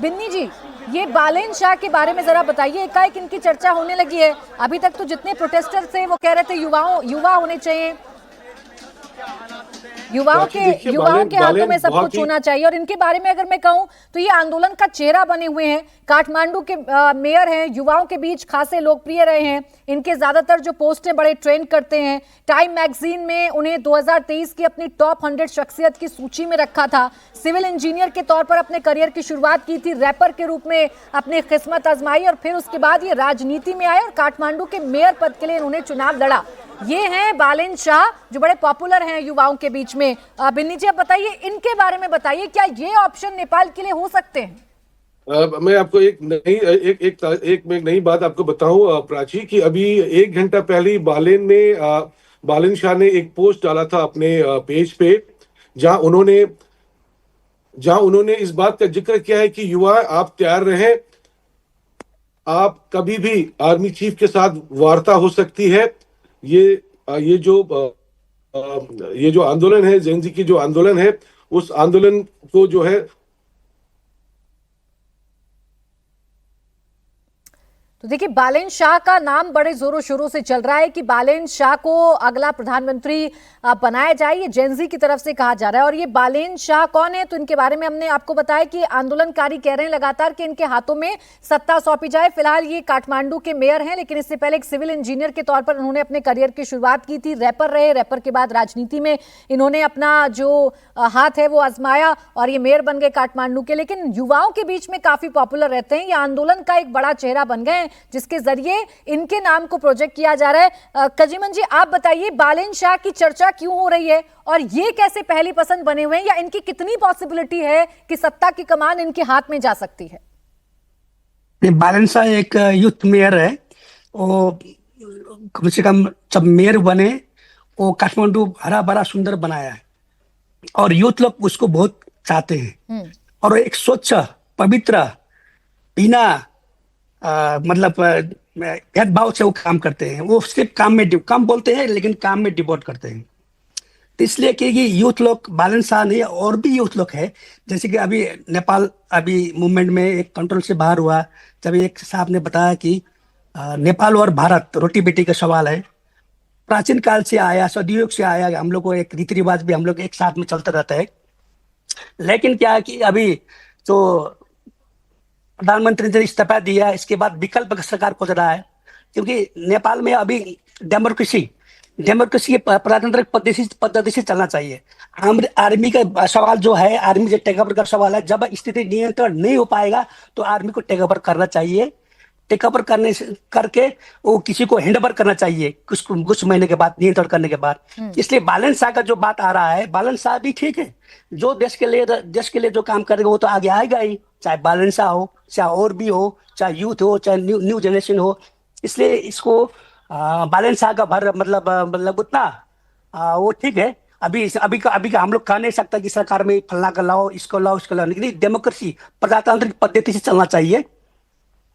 बिन्नी जी, ये बालेन शाह के बारे में जरा बताइए, एकाएक इनकी चर्चा होने लगी है। अभी तक तो जितने प्रोटेस्टर्स थे वो कह रहे थे युवा होने चाहिए, युवाओं के हाथों में सब कुछ होना चाहिए। और इनके बारे में अगर मैं कहूं तो ये आंदोलन का चेहरा बने हुए हैं, काठमांडू के मेयर हैं, युवाओं के बीच खासे लोकप्रिय रहे हैं। इनके ज्यादातर जो पोस्ट हैं बड़े ट्रेंड करते हैं। टाइम मैगजीन में उन्हें 2023 की अपनी टॉप 100 शख्सियत की सूची में रखा था। सिविल इंजीनियर के तौर पर अपने करियर की शुरुआत की थी, रैपर के रूप में अपनी किस्मत आजमाई और फिर उसके बाद ये राजनीति में आए और काठमांडू के मेयर पद के लिए इन्होंने चुनाव लड़ा। ये हैं बालेन शाह जो बड़े पॉपुलर हैं युवाओं के बीच में। बिन्नी जी, अब बताइए, इनके बारे में बताइए, क्या ये ऑप्शन नेपाल के लिए हो सकते हैं? मैं आपको एक नई बात आपको बताऊं प्राची, कि अभी 1 घंटा पहले बालेन शाह ने एक पोस्ट डाला था अपने पेज पे, जहां उन्होंने इस बात का जिक्र किया है कि युवा आप तैयार रहें, आप कभी भी आर्मी चीफ के साथ वार्ता हो सकती है। ये जो आंदोलन है, जेनजी की जो आंदोलन है, उस आंदोलन को जो है, तो देखिए, बालेन शाह का नाम बड़े जोरों शोरों से चल रहा है कि बालेन शाह को अगला प्रधानमंत्री बनाया जाए, ये जेनजी की तरफ से कहा जा रहा है। और ये बालेन शाह कौन है, तो इनके बारे में हमने आपको बताया कि आंदोलनकारी कह रहे हैं लगातार कि इनके हाथों में सत्ता सौंपी जाए। फिलहाल ये काठमांडू के मेयर हैं, लेकिन इससे पहले एक सिविल इंजीनियर के तौर पर उन्होंने अपने करियर की शुरुआत की थी, रैपर रहे, रैपर के बाद राजनीति में इन्होंने अपना जो हाथ है वो आजमाया और ये मेयर बन गए काठमांडू के। लेकिन युवाओं के बीच में काफी पॉपुलर रहते हैं, ये आंदोलन का एक बड़ा चेहरा बन गए जिसके जरिए इनके नाम को प्रोजेक्ट किया जा रहा है। कजीमन जी, आप बताइए, बालेन शाह की चर्चा क्यों हो रही है और ये कैसे पहली पसंद बने हुए हैं, या इनकी कितनी पॉसिबिलिटी है कि सत्ता की कमान इनके हाथ में जा सकती है? बालेन शाह एक यूथ मेयर है, वो कम से कम जब मेयर बने वो काठमांडू हरा भरा सुंदर बनाया है और यूथ लोग उसको बहुत चाहते हैं। और एक स्वच्छ पवित्र बिना मतलब भेदभाव से वो काम करते हैं। वो सिर्फ काम बोलते हैं लेकिन काम में डिवोट करते हैं। तो इसलिए कि ये यूथ लोग, बालेन शाह नहीं और भी यूथ लोग है, जैसे कि अभी नेपाल अभी मूवमेंट में एक कंट्रोल से बाहर हुआ, जब एक साहब ने बताया कि नेपाल और भारत रोटी बेटी का सवाल है, प्राचीन काल से आया, सदियों से आया, हम लोग को एक रीति रिवाज भी हम लोग एक साथ में चलता रहता है। लेकिन क्या है कि अभी तो प्रधानमंत्री ने इस्तीफा दिया, इसके बाद विकल्प सरकार खोज रहा है, क्योंकि नेपाल में अभी डेमोक्रेसी प्रजातांत्रिक पद्धति से चलना चाहिए। आर्मी का सवाल जो है, आर्मी जो टेक ओवर का सवाल है, जब स्थिति नियंत्रण नहीं हो पाएगा तो आर्मी को टेक ओवर करना चाहिए। टेक ओवर करके वो किसी को हैंड ओवर करना चाहिए कुछ महीने के बाद, नियंत्रण करने के बाद। इसलिए बालेन शाह का जो बात आ रहा है, बालेन शाह भी ठीक है, जो देश के लिए जो काम करेगा वो तो आगे आएगा ही, चाहे बालेन शाह हो, चाहे और भी हो, चाहे यूथ हो, चाहे न्यू जनरेशन हो। इसलिए इसको बालेन शाह का मतलब उतना वो ठीक है। अभी का हम लोग कह नहीं सकता कि सरकार में फलना का लाओ, इसको लाओ, लेकिन डेमोक्रेसी प्रजातांत्रिक पद्धति से चलना चाहिए।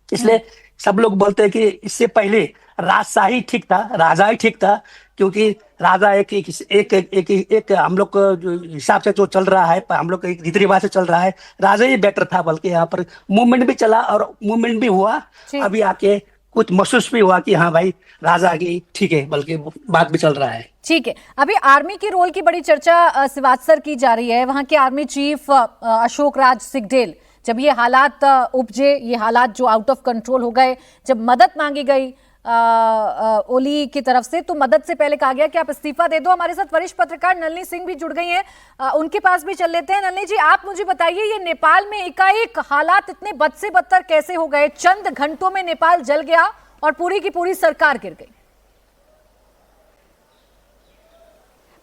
इसलिए सब लोग बोलते हैं कि इससे पहले राजशाही ठीक था, राजा ही ठीक था, क्योंकि राजा एक हम लोग को हिसाब से जो चल रहा है, हम लोग एक रीति रिवाज से चल रहा है, राजा ही बेटर था। बल्कि यहाँ पर मूवमेंट भी चला और मूवमेंट भी हुआ, अभी आके कुछ महसूस भी हुआ कि हाँ भाई राजा की ठीक है, बल्कि बात भी चल रहा है। ठीक है, अभी आर्मी की रोल की बड़ी चर्चा सिवात्सर की जा रही है। वहां के आर्मी चीफ अशोक राज सिगडेल, जब ये हालात उपजे, ये हालात जो आउट ऑफ कंट्रोल हो गए, जब मदद मांगी गई ओली की तरफ से, तो मदद से पहले कहा गया कि आप इस्तीफा दे दो। हमारे साथ वरिष्ठ पत्रकार नलिनी सिंह भी जुड़ गई हैं, उनके पास भी चल लेते हैं। नलिनी जी, आप मुझे बताइए, ये नेपाल में एकाएक हालात इतने बद से बदतर कैसे हो गए? चंद घंटों में नेपाल जल गया और पूरी की पूरी सरकार गिर गई।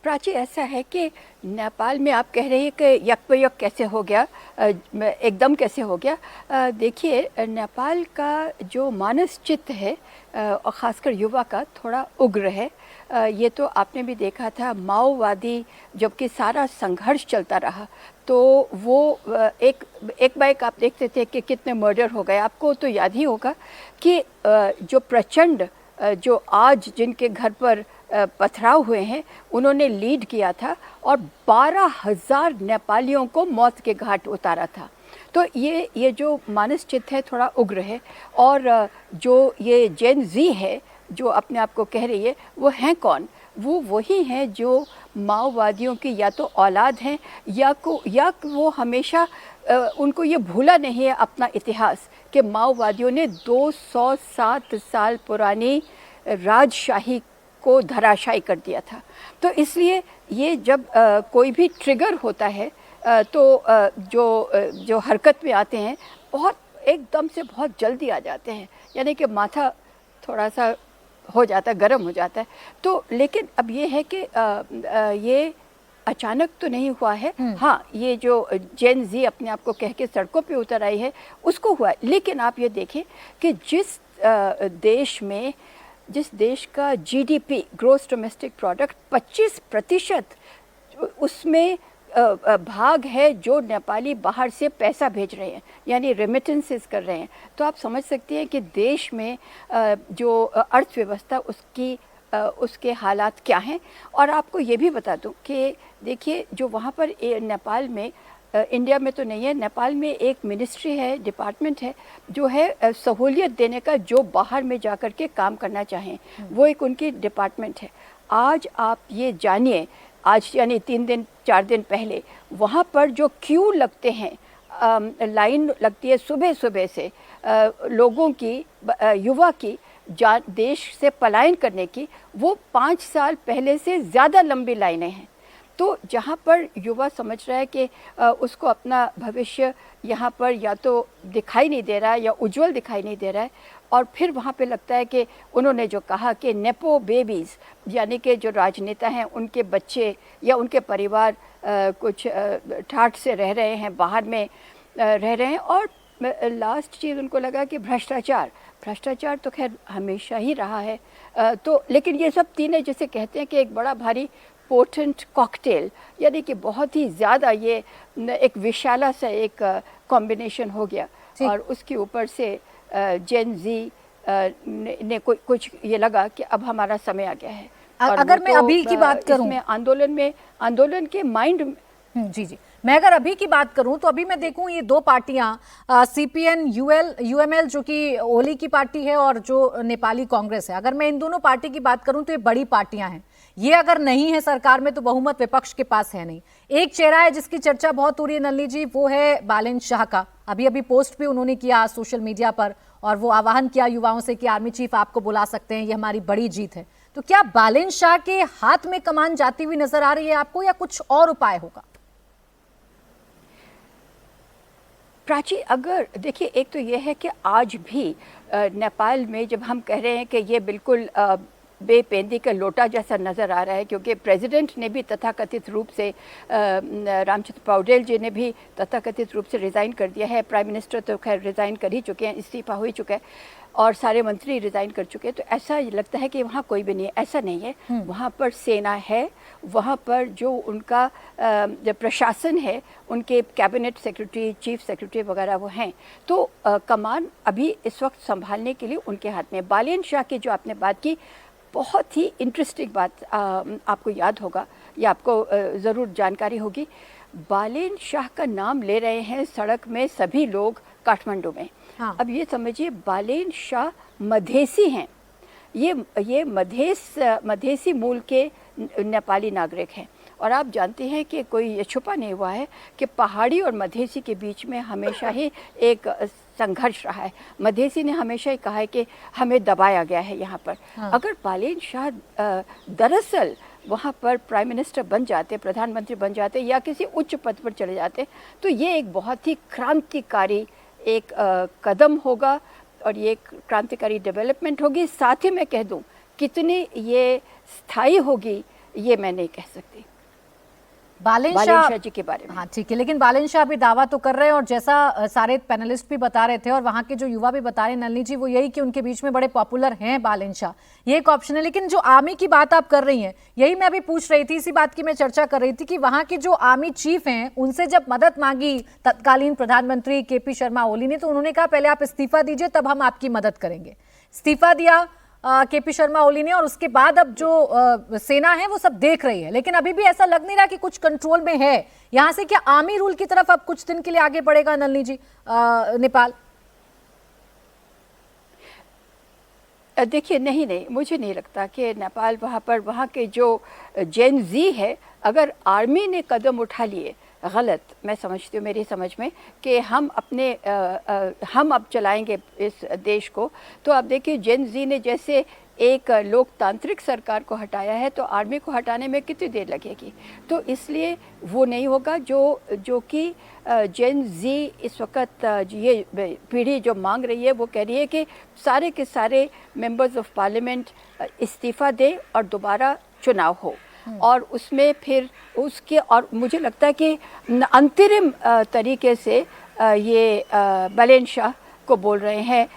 प्राची, ऐसा है कि नेपाल में आप कह रहे हैं कि यकपयक कैसे हो गया, एकदम कैसे हो गया। देखिए, नेपाल का जो मानस चित्त है और ख़ासकर युवा का थोड़ा उग्र है। ये तो आपने भी देखा था, माओवादी जबकि सारा संघर्ष चलता रहा तो वो एक बार एक आप देखते थे कि कितने मर्डर हो गए। आपको तो याद ही होगा कि जो प्रचंड जो आज जिनके घर पर पथराव हुए हैं, उन्होंने लीड किया था और 12,000 नेपालियों को मौत के घाट उतारा था। तो ये जो मानस चित्त है थोड़ा उग्र है। और जो ये जेन जी है जो अपने आप को कह रही है, वो हैं कौन? वो वही हैं जो माओवादियों की या तो औलाद हैं या वो हमेशा उनको ये भूला नहीं है अपना इतिहास कि माओवादियों ने 207 साल पुरानी राजशाही को धराशायी कर दिया था। तो इसलिए ये जब कोई भी ट्रिगर होता है तो जो हरकत में आते हैं बहुत एकदम से बहुत जल्दी आ जाते हैं, यानी कि माथा थोड़ा सा हो जाता है, गर्म हो जाता है। तो लेकिन अब ये है कि ये अचानक तो नहीं हुआ है। हाँ, ये जो जेन जी अपने आप को कह के सड़कों पे उतर आई है उसको हुआ है। लेकिन आप ये देखें कि जिस देश का जीडीपी ग्रॉस डोमेस्टिक प्रोडक्ट 25% उसमें भाग है जो नेपाली बाहर से पैसा भेज रहे हैं, यानी रेमिटेंसेस कर रहे हैं। तो आप समझ सकते हैं कि देश में जो अर्थव्यवस्था उसके हालात क्या हैं। और आपको ये भी बता दूं कि देखिए, जो वहाँ पर नेपाल में, इंडिया में तो नहीं है, नेपाल में एक मिनिस्ट्री है, डिपार्टमेंट है जो है सहूलियत देने का, जो बाहर में जा कर के काम करना चाहें, वो एक उनकी डिपार्टमेंट है। आज आप ये जानिए, आज यानी 3-4 दिन पहले वहाँ पर जो क्यू लगते हैं, लाइन लगती है सुबह सुबह से लोगों की, युवा की देश से पलायन करने की, वो 5 साल पहले से ज़्यादा लंबी लाइनें हैं। तो जहाँ पर युवा समझ रहा है कि उसको अपना भविष्य यहाँ पर या तो दिखाई नहीं दे रहा है या उज्जवल दिखाई नहीं दे रहा है, और फिर वहाँ पे लगता है कि उन्होंने जो कहा कि नेपो बेबीज़, यानी कि जो राजनेता हैं उनके बच्चे या उनके परिवार कुछ ठाठ से रह रहे हैं, बाहर में रह रहे हैं। और लास्ट चीज़ उनको लगा कि भ्रष्टाचार तो खैर हमेशा ही रहा है। तो लेकिन ये सब तीनों जैसे कहते हैं कि एक बड़ा भारी पोटेंट कॉकटेल, यानी कि बहुत ही ज़्यादा ये एक विशाला सा एक कॉम्बिनेशन हो गया। और उसके ऊपर से जेन जी ने कुछ ये लगा कि अब हमारा समय आ गया है। और अगर मैं अभी की बात करूं, आंदोलन के माइंड जी, मैं अगर अभी की बात करूं तो अभी मैं देखूं ये दो पार्टियां सीपीएन यूएमएल जो कि ओली की पार्टी है और जो नेपाली कांग्रेस है, अगर मैं इन दोनों पार्टी की बात करूं तो ये बड़ी पार्टियां हैं। ये अगर नहीं है सरकार में तो बहुमत विपक्ष के पास है नहीं। एक चेहरा है जिसकी चर्चा बहुत हो रही है नलिनी जी, वो है बालेन शाह का। अभी पोस्ट भी उन्होंने किया सोशल मीडिया पर और वो आह्वान किया युवाओं से कि आर्मी चीफ आपको बुला सकते हैं, ये हमारी बड़ी जीत है। तो क्या बालेन शाह के हाथ में कमान जाती हुई नजर आ रही है आपको, या कुछ और उपाय होगा? प्राची, अगर देखिए, एक तो ये है कि आज भी नेपाल में जब हम कह रहे हैं कि ये बिल्कुल बेपेंदी का लोटा जैसा नज़र आ रहा है, क्योंकि प्रेसिडेंट ने भी तथाकथित रूप से रामचंद्र पौडेल जी ने भी तथाकथित रूप से रिज़ाइन कर दिया है। प्राइम मिनिस्टर तो खैर रिज़ाइन कर ही चुके हैं, इस्तीफा हो ही चुका है, और सारे मंत्री रिज़ाइन कर चुके हैं। तो ऐसा लगता है कि वहाँ कोई भी नहीं है, ऐसा नहीं है। वहाँ पर सेना है, वहाँ पर जो उनका जो प्रशासन है, उनके कैबिनेट सेक्रेटरी, चीफ सेक्रेटरी वगैरह वो हैं। तो कमान अभी इस वक्त संभालने के लिए उनके हाथ में। बालेन शाह की जो आपने बात की, बहुत ही इंटरेस्टिंग बात, आपको याद होगा या आपको ज़रूर जानकारी होगी, बालेन शाह का नाम ले रहे हैं सड़क में सभी लोग काठमांडू में। हाँ। अब ये समझिए, बालेन शाह मधेसी हैं, ये मधेसी मूल के नेपाली नागरिक हैं, और आप जानते हैं कि कोई ये छुपा नहीं हुआ है कि पहाड़ी और मधेसी के बीच में हमेशा ही एक संघर्ष रहा है। मधेसी ने हमेशा ही कहा है कि हमें दबाया गया है यहाँ पर। अगर बालेन शाह दरअसल वहाँ पर प्राइम मिनिस्टर बन जाते, प्रधानमंत्री बन जाते या किसी उच्च पद पर चले जाते, तो ये एक बहुत ही क्रांतिकारी एक कदम होगा और ये क्रांतिकारी डेवलपमेंट होगी। साथ ही मैं कह दूं कितनी ये स्थायी होगी ये मैं नहीं कह सकती बालेन शाह शाह जी के बारे में। हाँ ठीक है, लेकिन बालेन शाह भी दावा तो कर रहे हैं और जैसा सारे पैनलिस्ट भी बता रहे थे और वहां के जो युवा भी बता रहे हैं नलिनी जी, वो यही कि उनके बीच में बड़े पॉपुलर हैं बालेन शाह, ये एक ऑप्शन है। लेकिन जो आर्मी की बात आप कर रही हैं, यही मैं अभी पूछ रही थी, इसी बात की मैं चर्चा कर रही थी कि वहां के जो आर्मी चीफ हैं उनसे जब मदद मांगी तत्कालीन प्रधानमंत्री KP शर्मा ओली ने, तो उन्होंने कहा पहले आप इस्तीफा दीजिए तब हम आपकी मदद करेंगे। इस्तीफा दिया KP शर्मा ओली ने और उसके बाद अब जो सेना है वो सब देख रही है, लेकिन अभी भी ऐसा लग नहीं रहा कि कुछ कंट्रोल में है। यहाँ से क्या आर्मी रूल की तरफ अब कुछ दिन के लिए आगे बढ़ेगा नलिनी जी नेपाल? देखिए नहीं, मुझे नहीं लगता कि नेपाल वहाँ के जो जेन जी है, अगर आर्मी ने कदम उठा लिए गलत, मैं समझती हूँ, मेरी समझ में, कि हम अब चलाएंगे इस देश को, तो आप देखिए जेन जी ने जैसे एक लोकतांत्रिक सरकार को हटाया है, तो आर्मी को हटाने में कितनी देर लगेगी। तो इसलिए वो नहीं होगा जो कि जेन जी इस वक्त ये पीढ़ी जो मांग रही है, वो कह रही है कि सारे के सारे मेंबर्स ऑफ पार्लियामेंट इस्तीफ़ा दें और दोबारा चुनाव हो, और उसमें फिर उसके, और मुझे लगता है कि अंतरिम तरीके से ये बालेन शाह को बोल रहे हैं,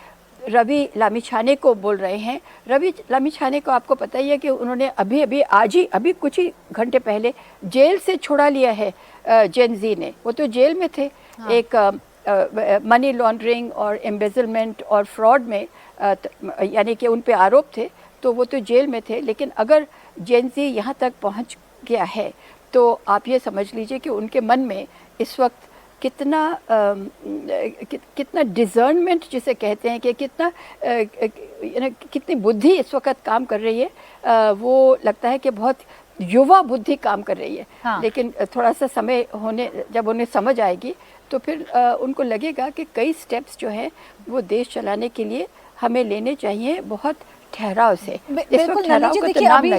रवि लामिछाने को बोल रहे हैं। रवि लामिछाने को आपको पता ही है कि उन्होंने अभी कुछ ही घंटे पहले जेल से छुड़ा लिया है जेन जी ने। वो तो जेल में थे, एक मनी लॉन्ड्रिंग और एम्बेजलमेंट और फ्रॉड में, यानी कि उन पे आरोप थे, तो वो तो जेल में थे। लेकिन अगर जेन जी यहाँ तक पहुँच गया है तो आप ये समझ लीजिए कि उनके मन में इस वक्त कितना डिजर्नमेंट जिसे कहते हैं, कि कितनी बुद्धि इस वक्त काम कर रही है। वो लगता है कि बहुत युवा बुद्धि काम कर रही है। हाँ। लेकिन थोड़ा सा समय होने, जब उन्हें समझ आएगी तो फिर उनको लगेगा कि कई स्टेप्स जो हैं वो देश चलाने के लिए हमें लेने चाहिए बहुत ठहराव से। बिल्कुल नलिनी जी, देखिए अभी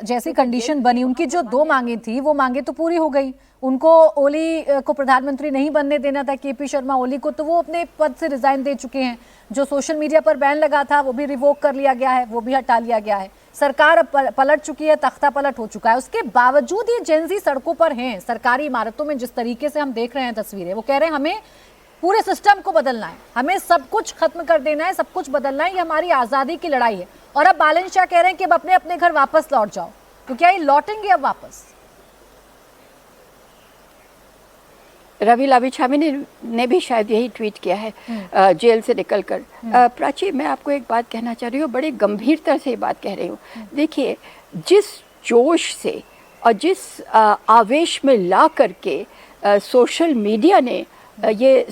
जैसी कंडीशन बनी, उनकी जो 2 मांगे थी वो मांगे तो पूरी हो गई। उनको ओली को प्रधानमंत्री नहीं बनने देना था, KP शर्मा ओली को, तो वो अपने पद से रिजाइन दे चुके हैं। जो सोशल मीडिया पर बैन लगा था वो भी रिवोक कर लिया गया है, वो भी हटा लिया गया है। सरकार अब पलट चुकी है, तख्ता पलट हो चुका है। उसके बावजूद ये जेन जी सड़कों पर हैं, सरकारी इमारतों में। जिस तरीके से हम देख रहे हैं तस्वीरें, वो कह रहे हैं हमें पूरे सिस्टम को बदलना है, हमें सब कुछ खत्म कर देना है, सब कुछ बदलना है, ये हमारी आज़ादी की लड़ाई है। और अब बालेन शाह कह रहे हैं कि अब अपने अपने घर वापस लौट जाओ। तो क्या ये लौटेंगे अब वापस? रवि लामिछाने ने भी शायद यही ट्वीट किया है जेल से निकलकर। प्राची, मैं आपको एक बात कहना चाह रही हूँ, बड़ी गंभीरता से ये बात कह रही हूँ। देखिए, जिस जोश से और जिस आवेश में ला करके सोशल मीडिया ने ये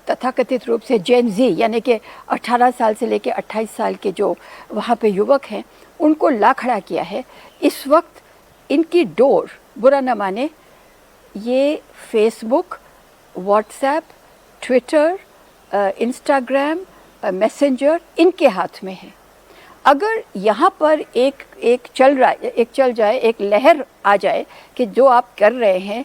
तथाकथित रूप से जेन जी, यानी कि 18 साल से लेकर 28 साल के जो वहाँ पे युवक हैं, उनको ला खड़ा किया है, इस वक्त इनकी डोर, बुरा न माने, ये Facebook, WhatsApp, Twitter, Instagram, messenger इनके हाथ में है। अगर यहाँ पर एक चल जाए, एक लहर आ जाए कि जो आप कर रहे हैं,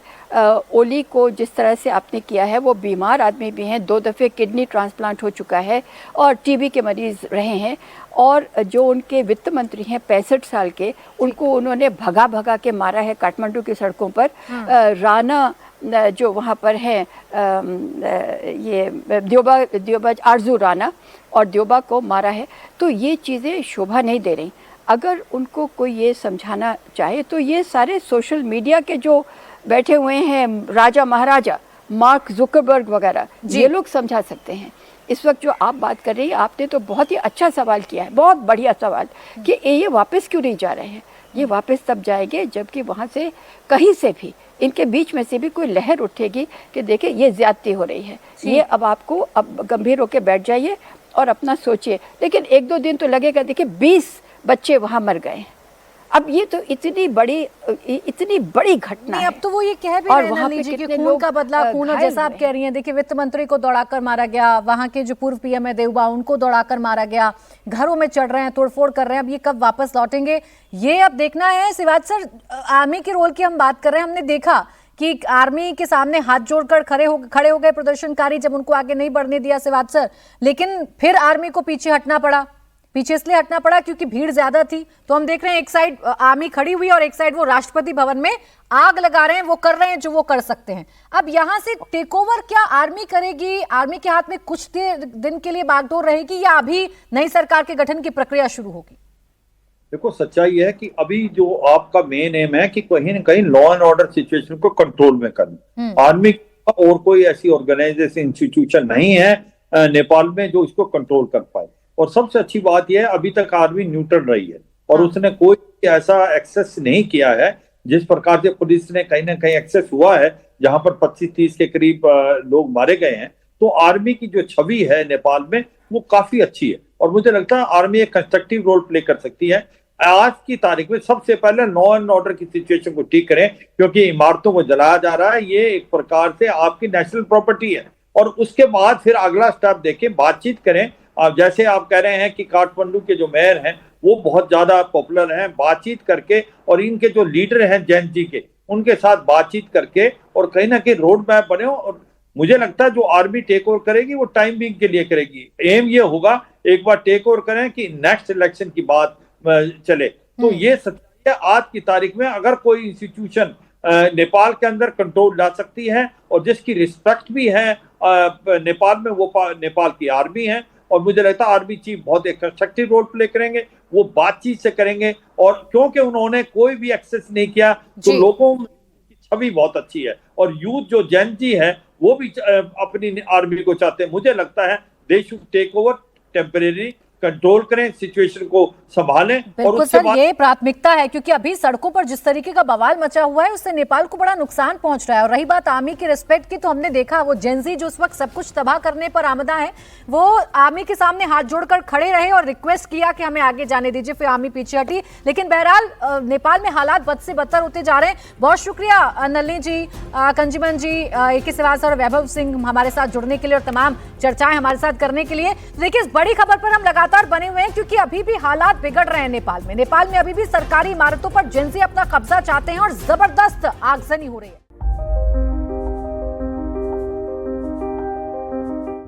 ओली को जिस तरह से आपने किया है, वो बीमार आदमी भी हैं, 2 दफ़े किडनी ट्रांसप्लांट हो चुका है और टीबी के मरीज़ रहे हैं, और जो उनके वित्त मंत्री हैं 65 साल के, उनको उन्होंने भगा के मारा है काठमांडू की सड़कों पर। राणा जो वहाँ पर है, ये द्योबा आरजू राणा और द्योबा को मारा है। तो ये चीज़ें शोभा नहीं दे रही। अगर उनको कोई ये समझाना चाहे तो ये सारे सोशल मीडिया के जो बैठे हुए हैं राजा महाराजा, मार्क जुकरबर्ग वगैरह, ये लोग समझा सकते हैं। इस वक्त जो आप बात कर रही हैं, आपने तो बहुत ही अच्छा सवाल किया है, बहुत बढ़िया सवाल, कि ये वापस क्यों नहीं जा रहे हैं। ये वापस तब जाएंगे जबकि वहाँ से कहीं से भी, इनके बीच में से भी कोई लहर उठेगी कि देखिए ये ज्यादती हो रही है, ये अब गंभीर होकर बैठ जाइए और अपना सोचिए। लेकिन 1-2 दिन तो लगेगा। देखिए 20 बच्चे वहाँ मर गए। अब ये तो इतनी बड़ी घटना नहीं, है। अब तो वो ये कह भी और रहे हैं वहाँ नलिनी पे जी कि कितने खून लोग, का बदला खून, और घायल जैसा आप हुए कह रही हैं, देखिए वित्त मंत्री को दौड़ाकर मारा गया, वहां के जो पूर्व पीएम है देवबा उनको दौड़ाकर मारा गया, घरों में चढ़ रहे हैं, तोड़फोड़ कर रहे हैं। अब ये कब वापस लौटेंगे ये अब देखना है। शिवाज सर, आर्मी के रोल की हम बात कर रहे हैं, हमने देखा कि आर्मी के सामने हाथ जोड़कर खड़े हो गए प्रदर्शनकारी जब उनको आगे नहीं बढ़ने दिया शिवाज सर, लेकिन फिर आर्मी को पीछे हटना पड़ा। पीछे इसलिए हटना पड़ा क्योंकि भीड़ ज्यादा थी। तो हम देख रहे हैं एक साइड आर्मी खड़ी हुई और एक साइड वो राष्ट्रपति भवन में आग लगा रहे हैं, वो कर रहे हैं जो वो कर सकते हैं। अब यहां से टेक ओवर क्या आर्मी करेगी? आर्मी के हाथ में कुछ दिन के लिए बागडोर रहेगी या अभी नई सरकार के गठन की प्रक्रिया शुरू होगी? देखो, सच्चाई है कि अभी जो आपका मेन एम है कि कहीं ना कहीं लॉ एंड ऑर्डर सिचुएशन को कंट्रोल में करना। आर्मी और कोई ऐसी ऑर्गेनाइजेशन इंस्टीट्यूशन नहीं है नेपाल में जो इसको कंट्रोल कर पाए। और सबसे अच्छी बात यह है अभी तक आर्मी न्यूट्रल रही है और उसने कोई ऐसा एक्सेस नहीं किया है जिस प्रकार से पुलिस ने कहीं ना कहीं एक्सेस हुआ है, जहां पर 25-30 के करीब लोग मारे गए हैं। तो आर्मी की जो छवि है नेपाल में वो काफी अच्छी है और मुझे लगता है आर्मी एक कंस्ट्रक्टिव रोल प्ले कर सकती है। आज की तारीख में सबसे पहले लॉ एंड ऑर्डर की सिचुएशन को ठीक करें, क्योंकि इमारतों को जलाया जा रहा है, ये एक प्रकार से आपकी नेशनल प्रॉपर्टी है। और उसके बाद फिर अगला स्टेप देखें, बातचीत करें। जैसे आप कह रहे हैं कि काठमांडू के जो मेयर हैं वो बहुत ज्यादा पॉपुलर हैं, बातचीत करके और इनके जो लीडर हैं जैन जी के, उनके साथ बातचीत करके और कहीं ना कहीं रोड मैप बने। और मुझे लगता है जो आर्मी टेक ओवर करेगी वो टाइम बिंग के लिए करेगी। एम ये होगा एक बार टेक ओवर करें कि नेक्स्ट इलेक्शन की बात चले। तो ये सच्चाई है आज की तारीख में। अगर कोई इंस्टीट्यूशन नेपाल के अंदर कंट्रोल ला सकती है और जिसकी रिस्पेक्ट भी है नेपाल में, वो नेपाल की आर्मी है। और मुझे लगता है आर्मी चीफ बहुत एक कंस्ट्रक्टिव रोल प्ले करेंगे, वो बातचीत से करेंगे। और क्योंकि उन्होंने कोई भी एक्सेस नहीं किया तो लोगों की छवि बहुत अच्छी है और यूथ जो जैन जी है वो भी अपनी आर्मी को चाहते हैं। मुझे लगता है they should take over temporary, control करें, सिचुएशन को संभालें। बिल्कुल और सर, ये प्राथमिकता है क्योंकि अभी सड़कों पर जिस तरीके का बवाल मचा हुआ है उससे नेपाल को बड़ा नुकसान पहुंच रहा है। और रही बात आर्मी की रिस्पेक्ट की, तो हमने देखा वो जेनजी जो उस वक्त सब कुछ तबाह करने पर आमदा है, वो आर्मी के सामने हाथ जोड़कर खड़े रहे और रिक्वेस्ट किया कि हमें आगे जाने दीजिए, फिर आर्मी पीछे हटी। लेकिन बहरहाल नेपाल में हालात बद से बदतर होते जा रहे हैं। बहुत शुक्रिया नलिनी जी, कंजीमन जी, AK श्रीवास्तव और वैभव सिंह हमारे साथ जुड़ने के लिए और तमाम चर्चाएं हमारे साथ करने के लिए। देखिए, इस बड़ी खबर पर हम लगातार बने हुए हैं क्योंकि अभी भी हालात बिगड़ रहे हैं नेपाल में। नेपाल में अभी भी सरकारी इमारतों पर जेनजी अपना कब्जा चाहते हैं और जबरदस्त आगजनी हो रही है।